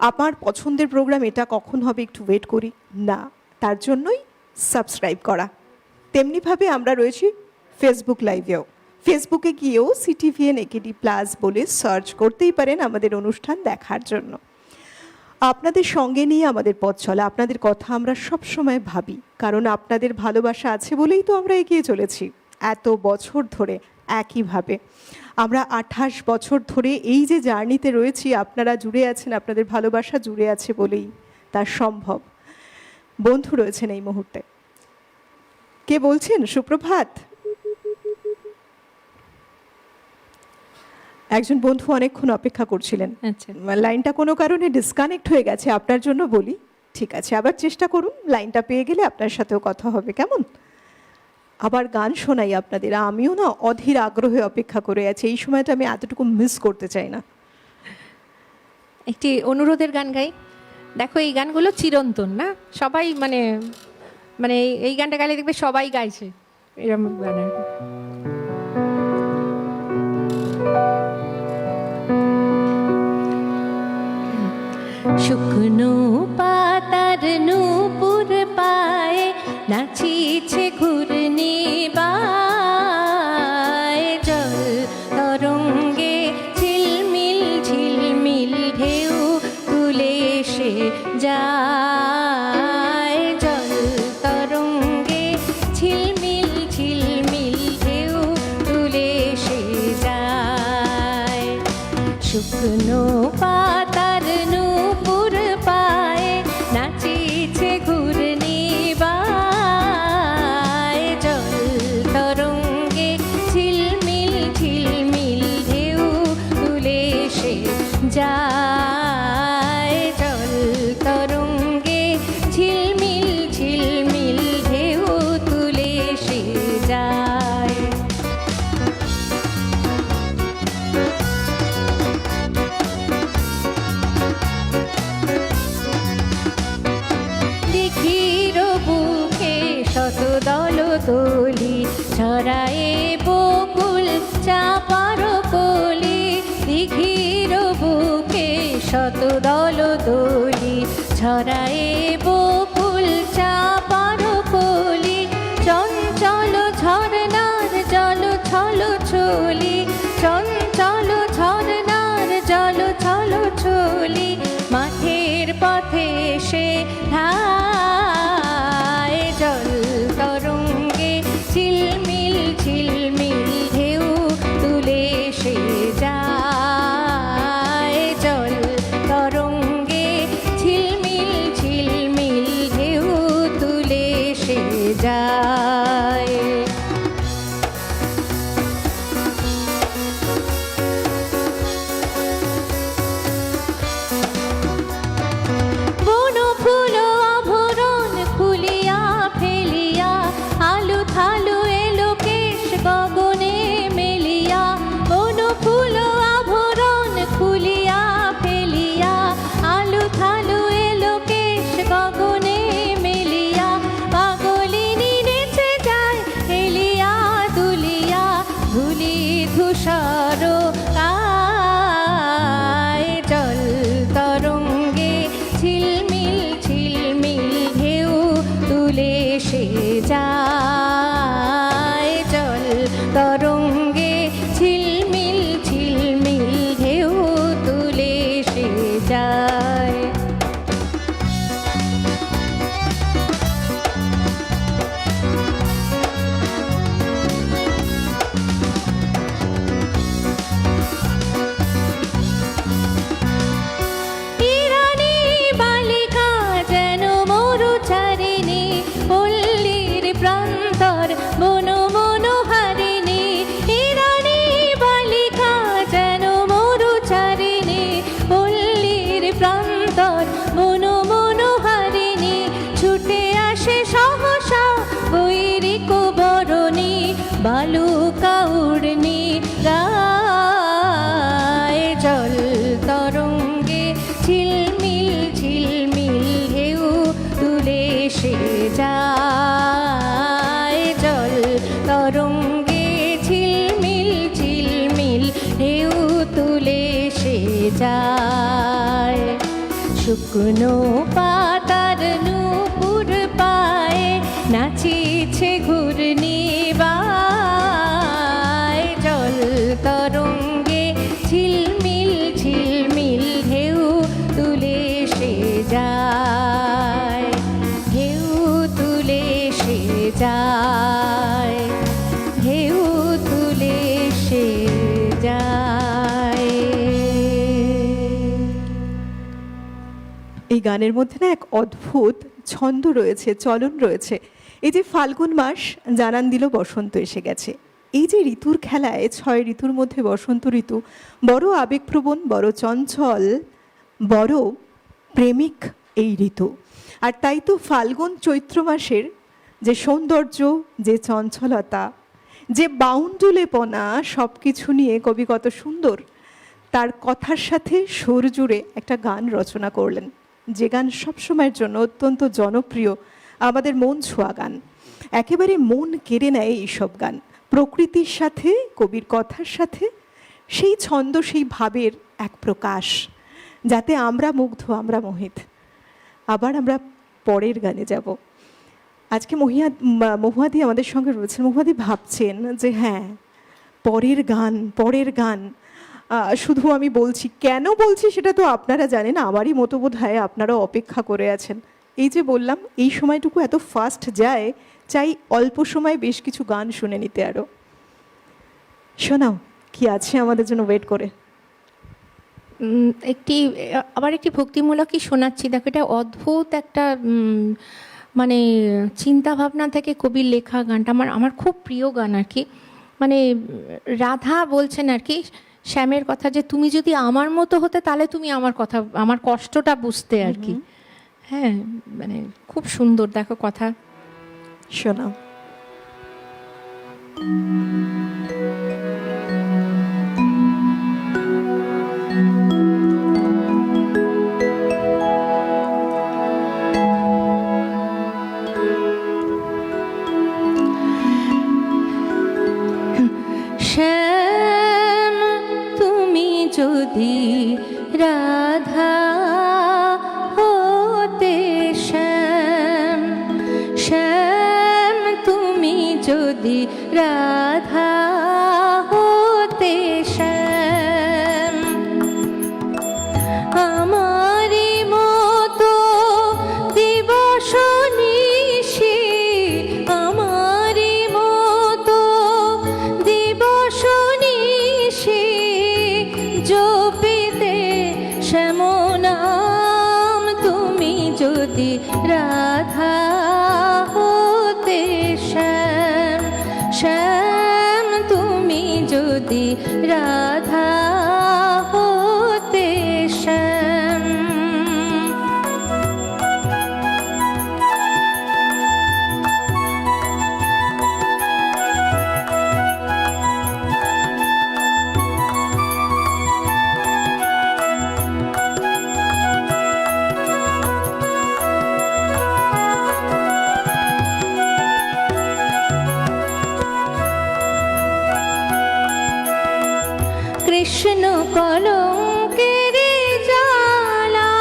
আমার পছন্দের প্রোগ্রাম এটা কখন হবে, একটু ওয়েট করি। না, তার জন্যই সাবস্ক্রাইব করা। তেমনিভাবে আমরা রয়েছি ফেসবুক লাইভেও। ফেসবুকে গিয়েও সিটিভিএন একেডি প্লাস বলে সার্চ করতেই পারেন আমাদের অনুষ্ঠান দেখার জন্য। আপনাদের সঙ্গে নিয়ে আমাদের পথ চলা, আপনাদের কথা আমরা সব সময় ভাবি, কারণ আপনাদের ভালোবাসা আছে বলেই তো আমরা এগিয়ে চলেছি এত বছর ধরে একইভাবে। আমরা 28 বছর ধরে এই যে জার্নিতে রয়েছি, আপনারা জুড়ে আছেন, আপনাদের ভালোবাসা জুড়ে আছে বলেই তা সম্ভব। বন্ধু রয়েছেন এই মুহূর্তে। কে বলছেন? সুপ্রভাত। একজন বন্ধু অনেকক্ষণ অপেক্ষা করছিলেন। আচ্ছা, লাইনটা কোনো কারণে ডিসকানেক্ট হয়ে গেছে, আপনার জন্য বলি। ঠিক আছে, আবার চেষ্টা করুন, লাইনটা পেয়ে গেলে আপনার সাথেও কথা হবে, কেমন? আবার গান শোনাই আপনাদের। আমিও না অধীর আগ্রহে অপেক্ষা করে আছি, এই সময়টা আমি এতটুকু মিস করতে চাই না। একটি অনুরোধের গান গাই। দেখো, এই গানগুলো চিরন্তন না, সবাই মানে মানে এই গানটা গাইলে দেখবে সবাই গাইছে এরকম গান আর কি। শুকনো পাতার নূপুর পায়ে নাচিছে ঘূর্ণি বায়, জল তরঙ্গে ঝিলমিল ঝিলমিল ঢেউ তুলে সে যায়, জল তরঙ্গে ঝিলমিল ঝিলমিল ঢেউ তুলে সে যায়। শুকনো পাতার নূপুর পায়ে নাচিছে ঘূর্ণি বায়, জল তরঙ্গে ঝিলমিল ঝিলমিল ঢেউ তুলে সে যায়, জল তরঙ্গে ঝিল দলি, ছড়ায়ে বকুল চাপার কলি, দিঘির বুকে শত দল দলি, ছড়ায়ে বকুল চাপার কলি, চঞ্চল ঝরনার জল ছল ছলি, চঞ্চল ঝরনার জল ছল ছলি, মাঠের পথে সে ধায়, জল তরঙ্গে ঝিলমিল ঝিলমিল ঢেউ তুলে সে যায়, জল তরঙ্গে ঝিলমিল ঝিলমিল ঢেউ তুলে সে যায়। বন ফুল আভরণ খুলিয়া ফেলিয়া, আলু থালু এলো কেশ গগনে মেলিয়া, বন ফুল আভরণ খুলিয়া ফেলিয়া, আলু থালু এলো কেশ গগনে মেলিয়া, পাগলিনী নেচে যায় হেলিয়া দুলিয়া, ধুলি ধূসর গায়, জল তরঙ্গে ঝিলমিল ঝিলমিল ঢেউ তুলে সে যায়, জল তরঙ্গে ঝিলমিল ঝিলমিল ঢেউ তুলে সে যায়। ইরানি বালিকা যেন মরুচারিণী, পল্লীর প্রান্তর বন মনোহারিণী, ইরানি বালিকা যেন মরুচারিণী, পল্লীর প্রান্তর বন মনোহারিণী, ছুটে আসে সহসা বৈরিক বরণী, বালুকা উড়নি গায়, জল তরঙ্গে ঝিলমিল ঝিলমিল ঢেউ তুলে সে যায়, জল তরঙ্গে ঝিলমিল ঝিলমিল ঢেউ তুলে সে যায়। শুকনো পাতার নূপুর পায়ে নাচিছে ঘূর্ণি বায়, জল তরঙ্গে ঝিলমিল ঝিলমিল ঢেউ তুলে সে যায়, ঢেউ তুলে সে যায়, ঢেউ তুলে সে যায়। এই গানের মধ্যে না এক অদ্ভুত ছন্দ রয়েছে, চলন রয়েছে। এই যে ফাল্গুন মাস জানান দিল বসন্ত এসে গেছে, এই যে ঋতুর খেলায় 6 ঋতুর মধ্যে বসন্ত ঋতু বড় আবেগপ্রবণ, বড় চঞ্চল, বড় প্রেমিক এই ঋতু। আর তাই তো ফাল্গুন চৈত্র মাসের যে সৌন্দর্য, যে চঞ্চলতা, যে বাউন্ডুলেপনা, সব কিছু নিয়ে কবি কত সুন্দর তার কথার সাথে সুর জুড়ে একটা গান রচনা করলেন, যে গান সবসময়ের জন্য অত্যন্ত জনপ্রিয়, আমাদের মন ছোঁয়া গান, একেবারে মন কেড়ে নেয় এইসব গান। প্রকৃতির সাথে, কবির কথার সাথে সেই ছন্দ, সেই ভাবের এক প্রকাশ, যাতে আমরা মুগ্ধ, আমরা মোহিত। আবার আমরা পরের গানে যাব। আজকে মহুয়াদি আমাদের সঙ্গে রয়েছেন। মহুয়াদি ভাবছেন যে হ্যাঁ, পরের গান, পরের গান। শুধু আমি বলছি, কেন বলছি সেটা তো আপনারা জানেন, আমারই মতো বোধ হয় আপনারাও অপেক্ষা করে আছেন। এই যে বললাম, এই সময়টুকু এত ফাস্ট যায়, চাই অল্প সময় বেশ কিছু গান শুনে নিতে। আরও শোনাও, কি আছে আমাদের জন্য ওয়েট করে। আবার একটি ভক্তিমূলকই শোনাচ্ছি। দেখো, এটা অদ্ভুত একটা মানে চিন্তা ভাবনা থেকে কবির লেখা গানটা। আমার খুব প্রিয় গান আর কি। মানে রাধা বলছেন আর কি শ্যামের কথা, যে তুমি যদি আমার মতো হতে তাহলে তুমি আমার কথা, আমার কষ্টটা বুঝতে আর কি। হ্যাঁ, মানে খুব সুন্দর। দেখো কথা শোনাও। রাধা হতে শ্যাম। আমারি মতো দিবস নিশি, আমারি মতো দিবস নিশি জপিতে শ্যাম নাম, তুমি যদি রাধা হতে শ্যাম। শ্যাম তুমি যদি রাধা হতে শ্যাম। কৃষ্ণ কলঙ্কের জ্বালা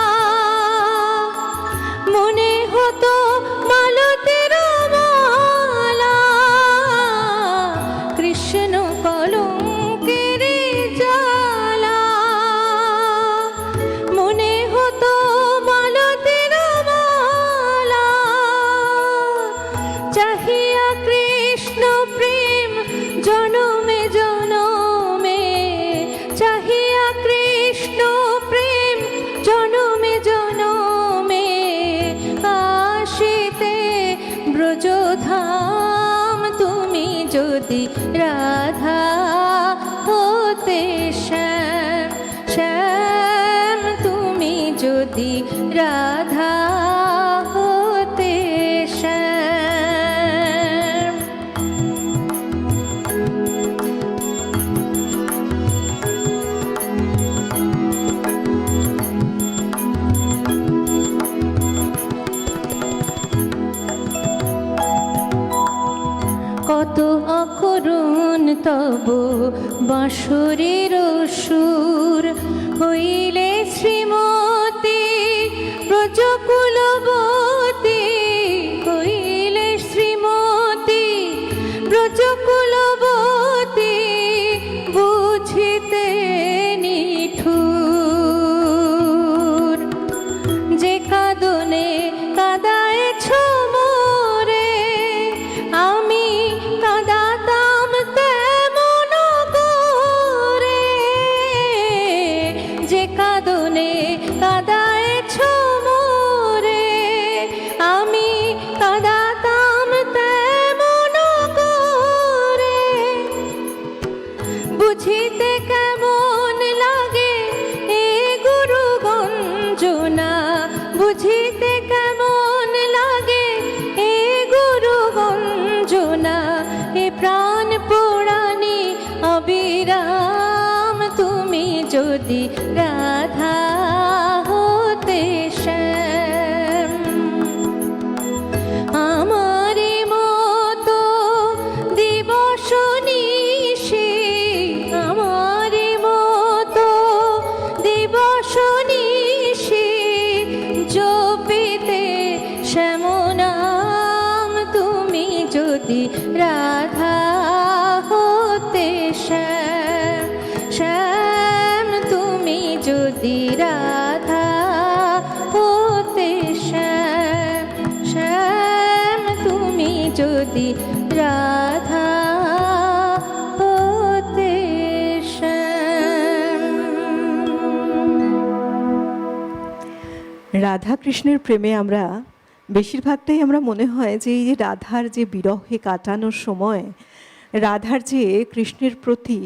মনে হতো মালতের মালা। কৃষ্ণ কলঙ্কের জ্বালা মনে হতো মালতের মালা। চাহিয়া কৃষ্ণ প্রেম জনমে জনমে, চাহিয়া কৃষ্ণ প্রেম জনমে জনমে, আসিতে ব্রজধাম, তুমি যদি রাধা হতে শ্যাম। শ্যাম তুমি যদি রাধা হতে শ্যাম। কত অকরুণ তব বাঁশরের সুর, হইলে শ্রীমতী ব্রজকুলবতী, হইলে শ্রীমতী ব্রজকুলবতী, বুঝিতে নিঠুর। যে কাঁদনে কাঁদায়েছ মোরে, আমি কাঁদাতাম তেমন করে। যে কাঁদনে কাঁদায়েছ মোরে, আমি কাঁদাতাম তেমন করে। বুঝিতে কেমন লাগে এ গুরু গঞ্জনা, বুঝিতে কেমন লাগে এ গুরু গঞ্জনা। এ প্রাণ পোড়ানি অবিরাম, তুমি যদি রাধা হতে শ্যাম। আমারি মতো দিবস নিশি, আমারি মতো দিবস নিশি জপিতে শ্যাম নাম, তুমি যদি রাধা হতে শ্যাম। শ্যাম তুমি যদি রাধা হতে শ্যাম। শ্যাম তুমি যদি রাধা হতে শ্যাম। রাধা কৃষ্ণের প্রেমে আমরা বেশিরভাগটাই আমরা মনে হয় যে এই যে রাধার যে বিরহে কাটানোর সময়, রাধার যে কৃষ্ণের প্রতি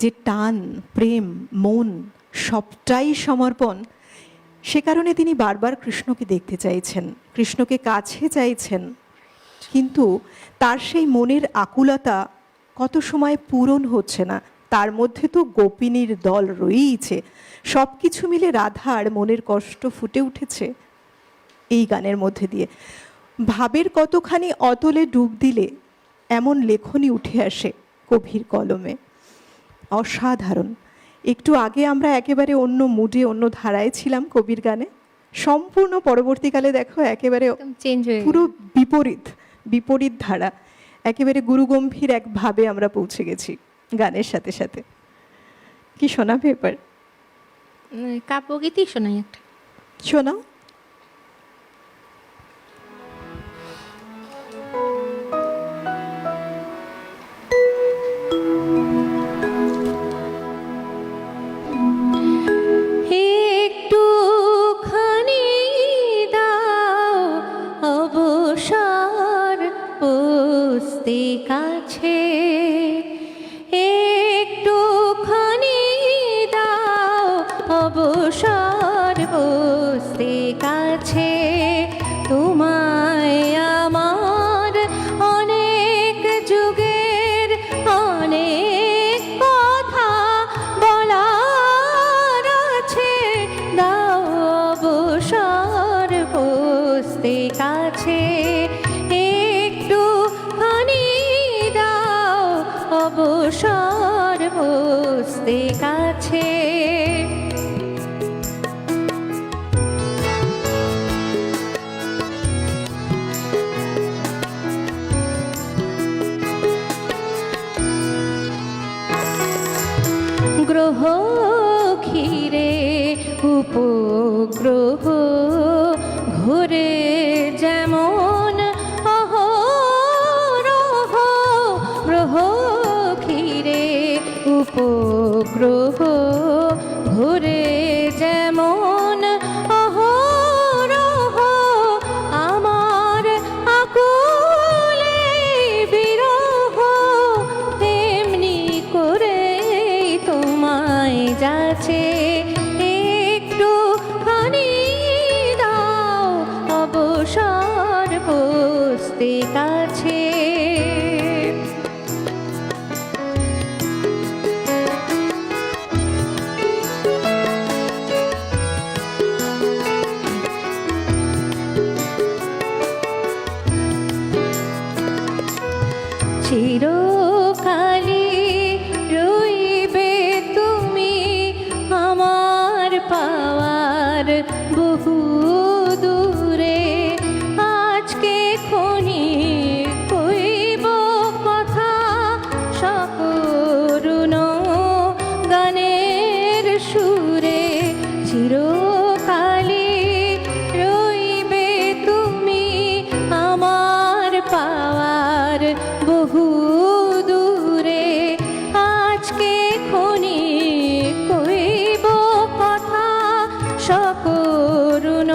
যে টান, প্রেম, মন সবটাই সমর্পণ, সে কারণে তিনি বারবার কৃষ্ণকে দেখতে চাইছেন, কৃষ্ণকে কাছে চাইছেন। কিন্তু তার সেই মনের আকুলতা কত সময় পূরণ হচ্ছে না। তার মধ্যে তো গোপিনীর দল রয়েইছে, সব কিছু মিলে রাধার মনের কষ্ট ফুটে উঠেছে এই গানের মধ্যে দিয়ে। ভাবের কতখানি অতলে ডুব দিলে এমন লেখনী উঠে আসে কবির কলমে, অসাধারণ। একটু আগে আমরা একেবারে অন্য মুডে, অন্য ধারায় ছিলাম কবির গানে, সম্পূর্ণ পরবর্তীকালে দেখো একেবারে চেঞ্জ হয়ে পুরো বিপরীত ধারা। একেবারে গুরুগম্ভীর এক ভাবে আমরা পৌঁছে গেছি গানের সাথে সাথে। কি শোনাবে এবার? কাব্যগীতি শোনাই একটা। শোনাও। একটুখানি দাও অবসর বসতে কাছে, একটুখানি দাও অবসর বসতে কাছে, তোমায় আমার অনেক যুগের অনেক কথা বলার আছে, দাও অবসর বসতে কাছে, একটুখানি দাও অবসর বসতে কাছে। গ্রহ ঘিরে উপগ্রহ ঘুরে যেমন অহরহ, গ্রহ ঘিরে উপগ্রহ ঘুরে যেমন অহরহ, আমার আকুলে বিরহ তেমনি করে তোমায় যাচ্ছে, একটুখানি দাও অবসর বসতে কাছে। চিরকালই রইবে তুমি আমার পাওয়ার বহু দূরে, আজকে খনি কইব কথা সকরুণ গানের সুরে, চিরকালই রইবে তুমি আমার পাওয়ার বহু দূরে, আজকে খনি কইব কথা সকরুণ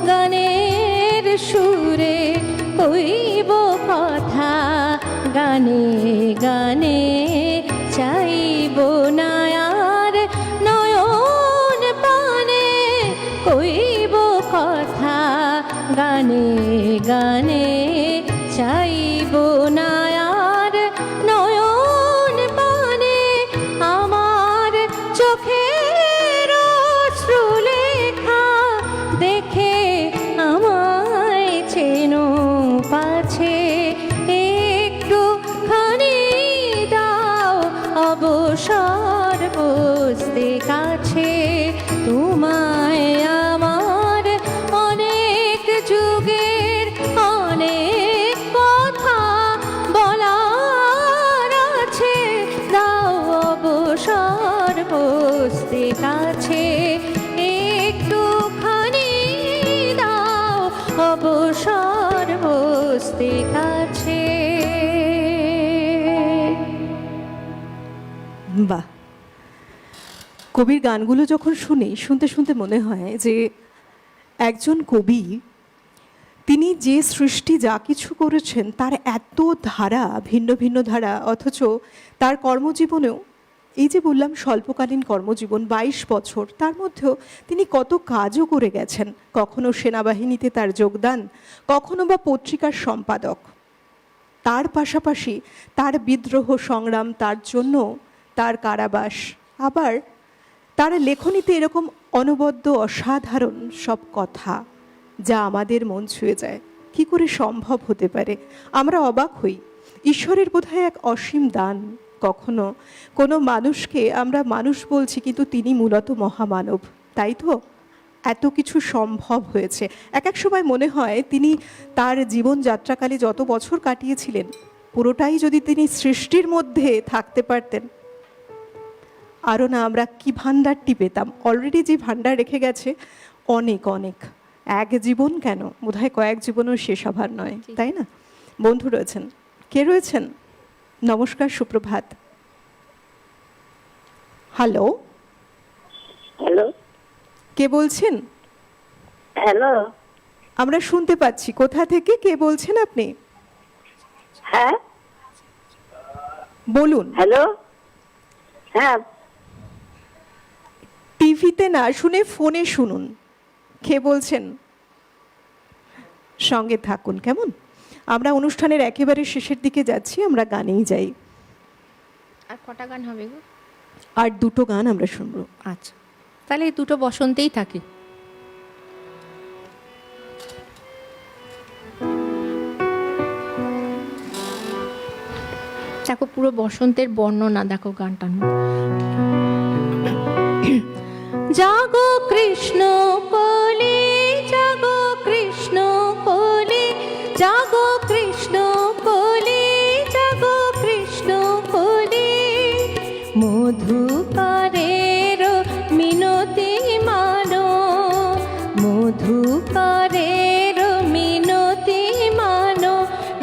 গানের সুরে, কইব কথা গানে গানে, চাইব না আর নয়ন পানে, কইব কথা গানে গানে, চাইব না আর নয়ন পানে, আমার চোখের অশ্রু লেখা দেখে আমায় চেনো পাছে, একটুখানি দাও অবসর বসতে কাছে, তোমায় আমার অনেক যুগের অনেক কথা বলার আছে, দাও অবসর বসতে কাছে, একটুখানি দাও অবসর বসতে কাছে। বাহ! কবির গানগুলো যখন শুনি, শুনতে শুনতে মনে হয় যে একজন কবি, তিনি যে সৃষ্টি যা কিছু করেছেন তার এত ধারা, ভিন্ন ভিন্ন ধারা, অথচ তার কর্মজীবনেও এই যে বললাম স্বল্পকালীন কর্মজীবন 22 বছর, তার মধ্যেও তিনি কত কাজও করে গেছেন। কখনো সেনাবাহিনীতে তার যোগদান, কখনো বা পত্রিকার সম্পাদক, তার পাশাপাশি তার বিদ্রোহ সংগ্রাম, তার জন্য তার কারাবাস, আবার তার লেখনীতে এরকম অনবদ্য অসাধারণ সব কথা যা আমাদের মন ছুঁয়ে যায়। কি করে সম্ভব হতে পারে? আমরা অবাক হই। ঈশ্বরের বোধহয় এক অসীম দান। কখনো কোনো মানুষকে আমরা মানুষ বলছি, কিন্তু তিনি মূলত মহামানব, তাই তো? এত কিছু সম্ভব হয়েছে। এক এক সময় মনে হয় তিনি তার জীবনযাত্রাকালে যত বছর কাটিয়েছিলেন পুরোটাই যদি তিনি সৃষ্টির মধ্যে থাকতে পারতেন, আরও না আমরা কি ভাণ্ডারটি পেতাম। অলরেডি যে ভাণ্ডার রেখে গেছে অনেক অনেক, এক জীবন কেন, বোধহয় কয়েক জীবনও শেষ হবার নয়, তাই না? বন্ধু রয়েছেন, কে রয়েছেন? নমস্কার, সুপ্রভাত। হ্যালো, হ্যালো কে বলছেন? হ্যালো আমরা শুনতে পাচ্ছি। কোথা থেকে কে বলছেন আপনি? হ্যাঁ বলুন। হ্যালো হ্যাঁ টিভিতে না শুনে ফোনে শুনুন। কে বলছেন? সঙ্গে থাকুন, কেমন? আমরা অনুষ্ঠানের একেবারে শেষের দিকে যাচ্ছি, আমরা গানেই যাই। আর কটা গান হবে গো? আর দুটো গান আমরা শুনবো। আচ্ছা, তাহলে এই দুটো বসন্তেই থাকে। দেখো পুরো বসন্তের বর্ণনা, দেখো গানটার মধ্যে। জাগো কৃষ্ণ কোলে, জাগো কৃষ্ণ কোলে, জাগো কৃষ্ণ কোলে, জাগো কৃষ্ণ কোলে, মধুকরের মিনতি মানো, মধুকরের মিনতি মানো,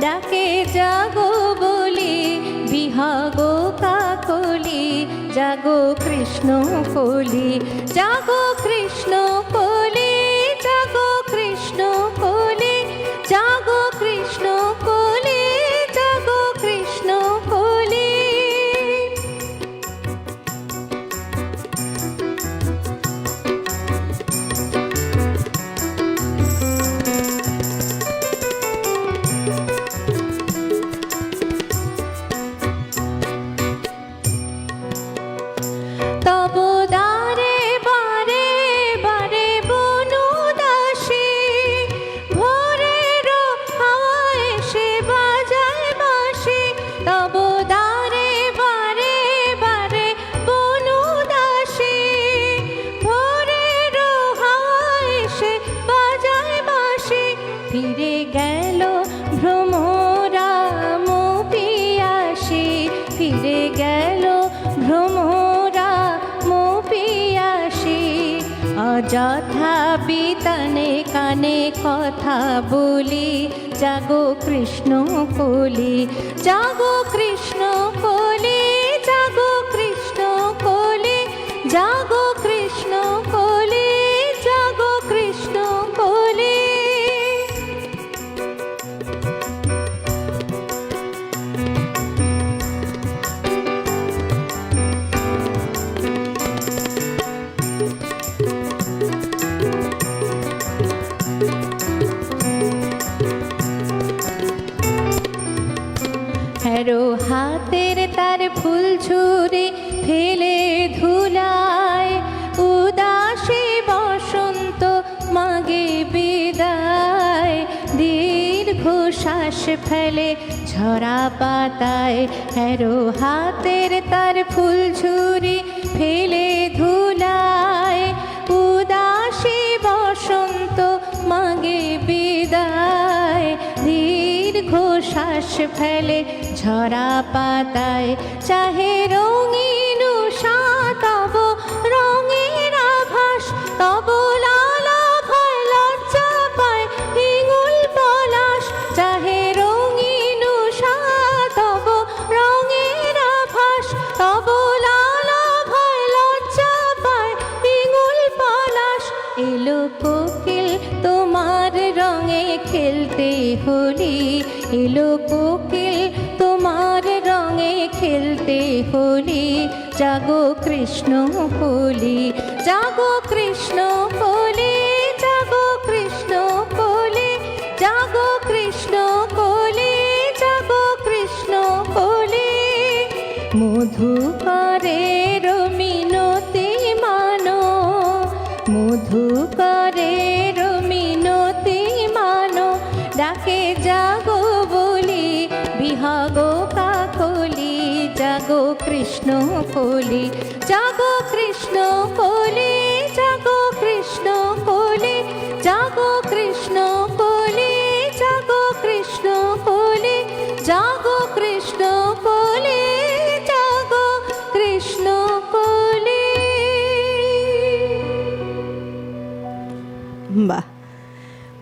ডাকে জাগো বলি বিহাগো কাকলি, জাগো কৃষ্ণ কোলে, জাগো কৃষ্ণ কোলে, জাগো কৃষ্ণ কোলে, জাগো কৃষ্ণ কোলে, জাগো কৃষ্ণ কোলে। তব দ্বারে বারে বারে বনদাসী, ভোরের হাওয়া এসে বাজায় বাঁশি, তব দ্বারে বারে বারে বনদাসী, ভোরের হাওয়া এসে বাজায় বাঁশি, ফিরে গেল ভ্রমরা মপিয়াসি, ফিরে গেল ভ্রমরা মপিয়াসি, অযথা বিতানে কানে কথা বলি, জাগো কৃষ্ণ কোলে, জাগো কৃষ্ণ কোলে, জাগো কৃষ্ণ কোলে, জাগো কৃষ্ণ কোলে, জাগো কৃষ্ণ কোলে। হ্যারো হাতের তার ফুল ঝুরি ফেলে ধুলায়, উদাসী বসন্ত মাগে বিদায়, দীর্ঘ শ্বাস ফেলে ঝরা পাতায়, হ্যারো হাতের তার ফুল ঝুরি ফেলে ধুলায়, উদাসী বসন্ত মাগে বিদায়, দীর্ঘ শ্বাস ফেলে ঝরা পাতায়, চাহে রঙিন তব রঙের আভাস, তব লালা ভয় লজ্জা পায় হিঙ্গুল পলাশ, চাহে রঙিন তব রঙের আভাস, তব লালা ভয় লজ্জা পায় হিঙ্গুল পলাশ, এলো কোকিল তোমার রঙে খেলতে হোলি, এলো কোকিল তোমার রঙে খেলতে হোলি, জাগো কৃষ্ণ কোলে, জাগো কৃষ্ণ কোলে, জাগো কৃষ্ণ কোলে, জাগো কৃষ্ণ কোলে, জাগো কৃষ্ণ কোলে, মধুকরের মিনতি মানো, মধুকরের মিনতি মানো, ডাকে জাগো বলি বিহাগো কাকলি, জাগো কৃষ্ণ কোলে, জাগো কৃষ্ণ কোলে, জাগো কৃষ্ণ কোলে।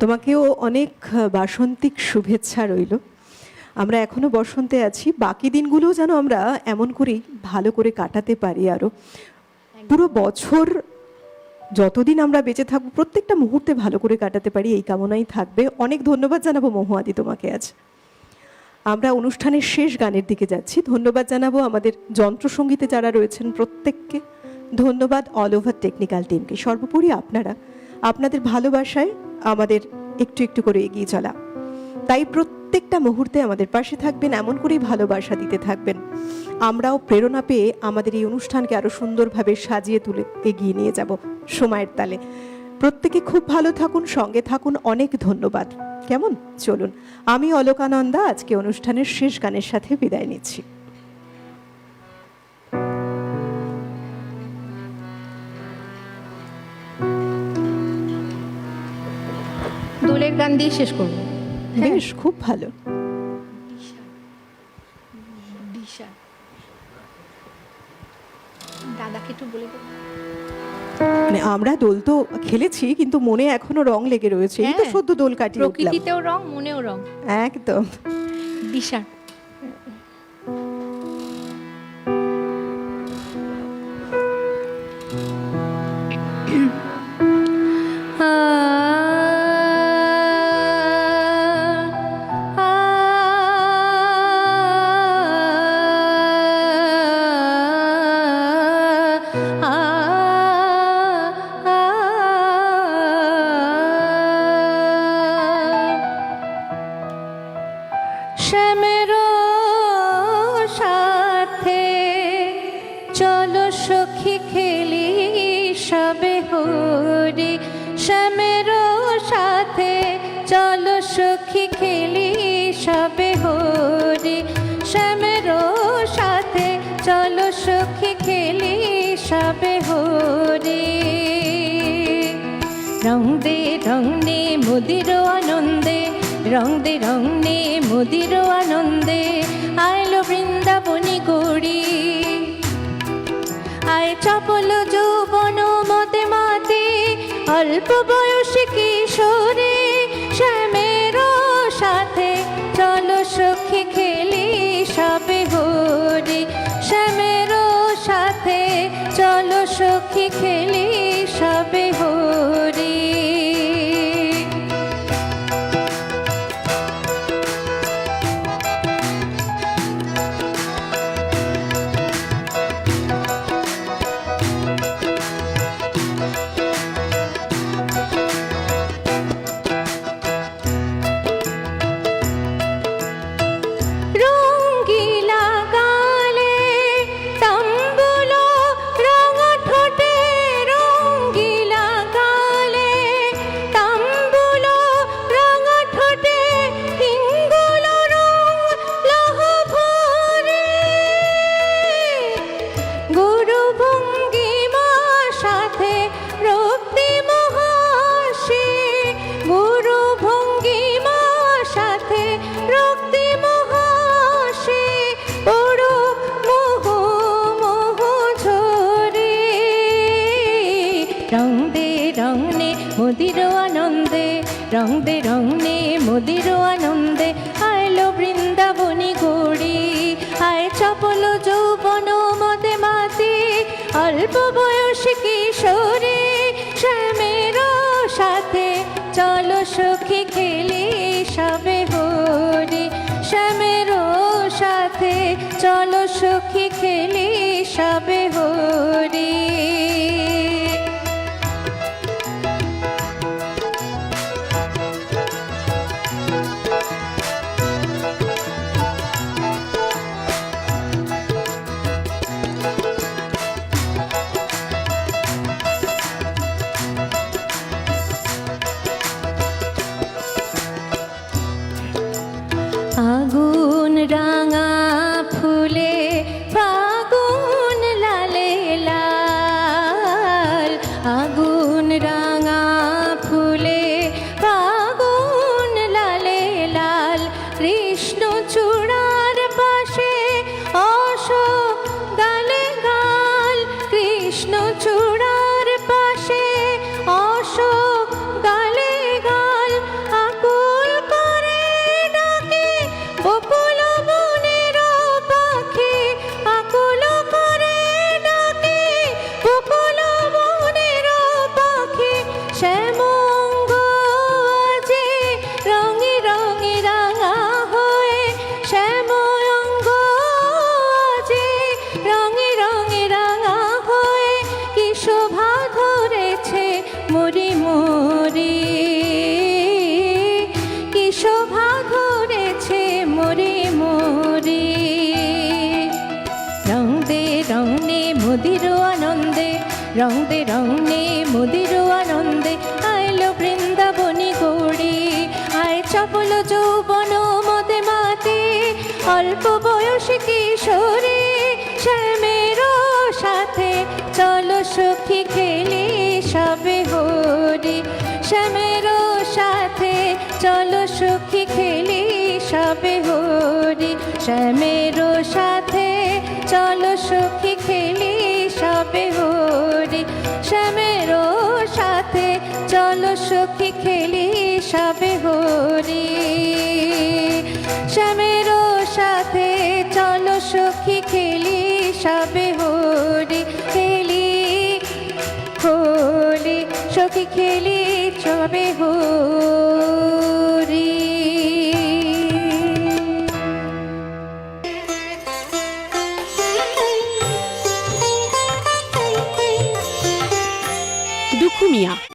তোমাকেও অনেক বাসন্তিক শুভেচ্ছা রইল। আমরা এখনো বসন্তে আছি, বাকি দিনগুলো যেন আমরা এমন করেই ভালো করে কাটাতে পারি। আরও পুরো বছর যতদিন আমরা বেঁচে থাকবো প্রত্যেকটা মুহূর্তে ভালো করে কাটাতে পারি, এই কামনাই থাকবে। অনেক ধন্যবাদ জানাবো মহুয়াদি তোমাকে আজ। আমরা অনুষ্ঠানের শেষ গানের দিকে যাচ্ছি। ধন্যবাদ জানাবো আমাদের যন্ত্রসঙ্গীতে যারা রয়েছেন প্রত্যেককে, ধন্যবাদ অল ওভার টেকনিক্যাল টিমকে। সর্বোপরি আপনারা আপনাদের ভালোবাসায় আমাদের একটু একটু করে এগিয়ে চলা, তাই প্রত্যেকটা মুহূর্তে আমাদের পাশে থাকবেন, এমন করেই ভালোবাসা দিতে থাকবেন। আমরাও প্রেরণা পেয়ে আমাদের এই অনুষ্ঠানকে আরো সুন্দরভাবে সাজিয়ে তুলে এগিয়ে নিয়ে যাব সময়ের তালে। প্রত্যেকে খুব ভালো থাকুন, সঙ্গে থাকুন। অনেক ধন্যবাদ। কেমন? চলুন, আমি অলোকানন্দা আজকে অনুষ্ঠানের শেষ গানের সাথে বিদায় নিচ্ছি। দোলের গান দিয়ে শেষ করবো। বেশ, খুব ভালো। দাদাকে একটু বলে দেবো। মানে আমরা দোল তো খেলেছি, কিন্তু মনে এখনো রং লেগে রয়েছে। এই তো হ্যাঁ, সদ্য দোল কাটিয়ে উঠলাম। প্রকৃতিতেও রং, মনেও রং। একদম। দিশা। শ্যামের সাথে চলো সখী খেলি সবে হরি, শ্যামের সাথে চলো সখী খেলি সবে হরি, শ্যামের সাথে চলো সখী খেলি সবে হরি। রং দে মোদির আনন্দে, রং দে মোদির আনন্দে, আইলো বৃন্দাবনী গৌরী। আয় চপল যৌবন মতে মাতে, অল্প বয়সী কিশোরী, শ্যামের সাথে চলো সখী খেলি সবে হরি, শ্যামের সাথে চলো সখী খেলি সবে হরি। মোদির আনন্দে, রং দে মোদির আনন্দে, আইলো বৃন্দাবনী গৌরী। আয় চপল যৌবন মদে মাতি, অল্প বয়সী কিশোরী, শ্যামের সাথে চলো সখী খেলি সবে হরি, শ্যামের সাথে চলো সখী খেলি সবে হরি। আগুন রাঙা ফুলে ফাগুন লালে লাল, আগুন রাঙা ফুলে ফাগুন লালে লাল, কৃষ্ণ চূড়ার পাশে অশোক গালে গাল, কৃষ্ণ চূড়ার পাশে অশোক গালে গাল, শোভা ঘুরেছে মোরে মোরে। রং দে মোদির আনন্দে, রং দে মোদির আনন্দে, আইলো বৃন্দাবনী গৌরী। আয় চপল যৌবন মদে মাতে, অল্প বয়সী কিশোরী, শ্যামের সাথে চলো সখী খেলি সবে হরি। শ্যামের সাথে চলো সখী খেলি সবে হরি। শ্যামের সাথে চলো সখী খেলি সবে হরি। শ্যামের সাথে চলো সখী খেলি সবে হরি। শ্যামের সাথে চলো সখী খেলি সবে হরি। খেলি হোলি সখী খেলি সবে হরি। দুখু মিয়া।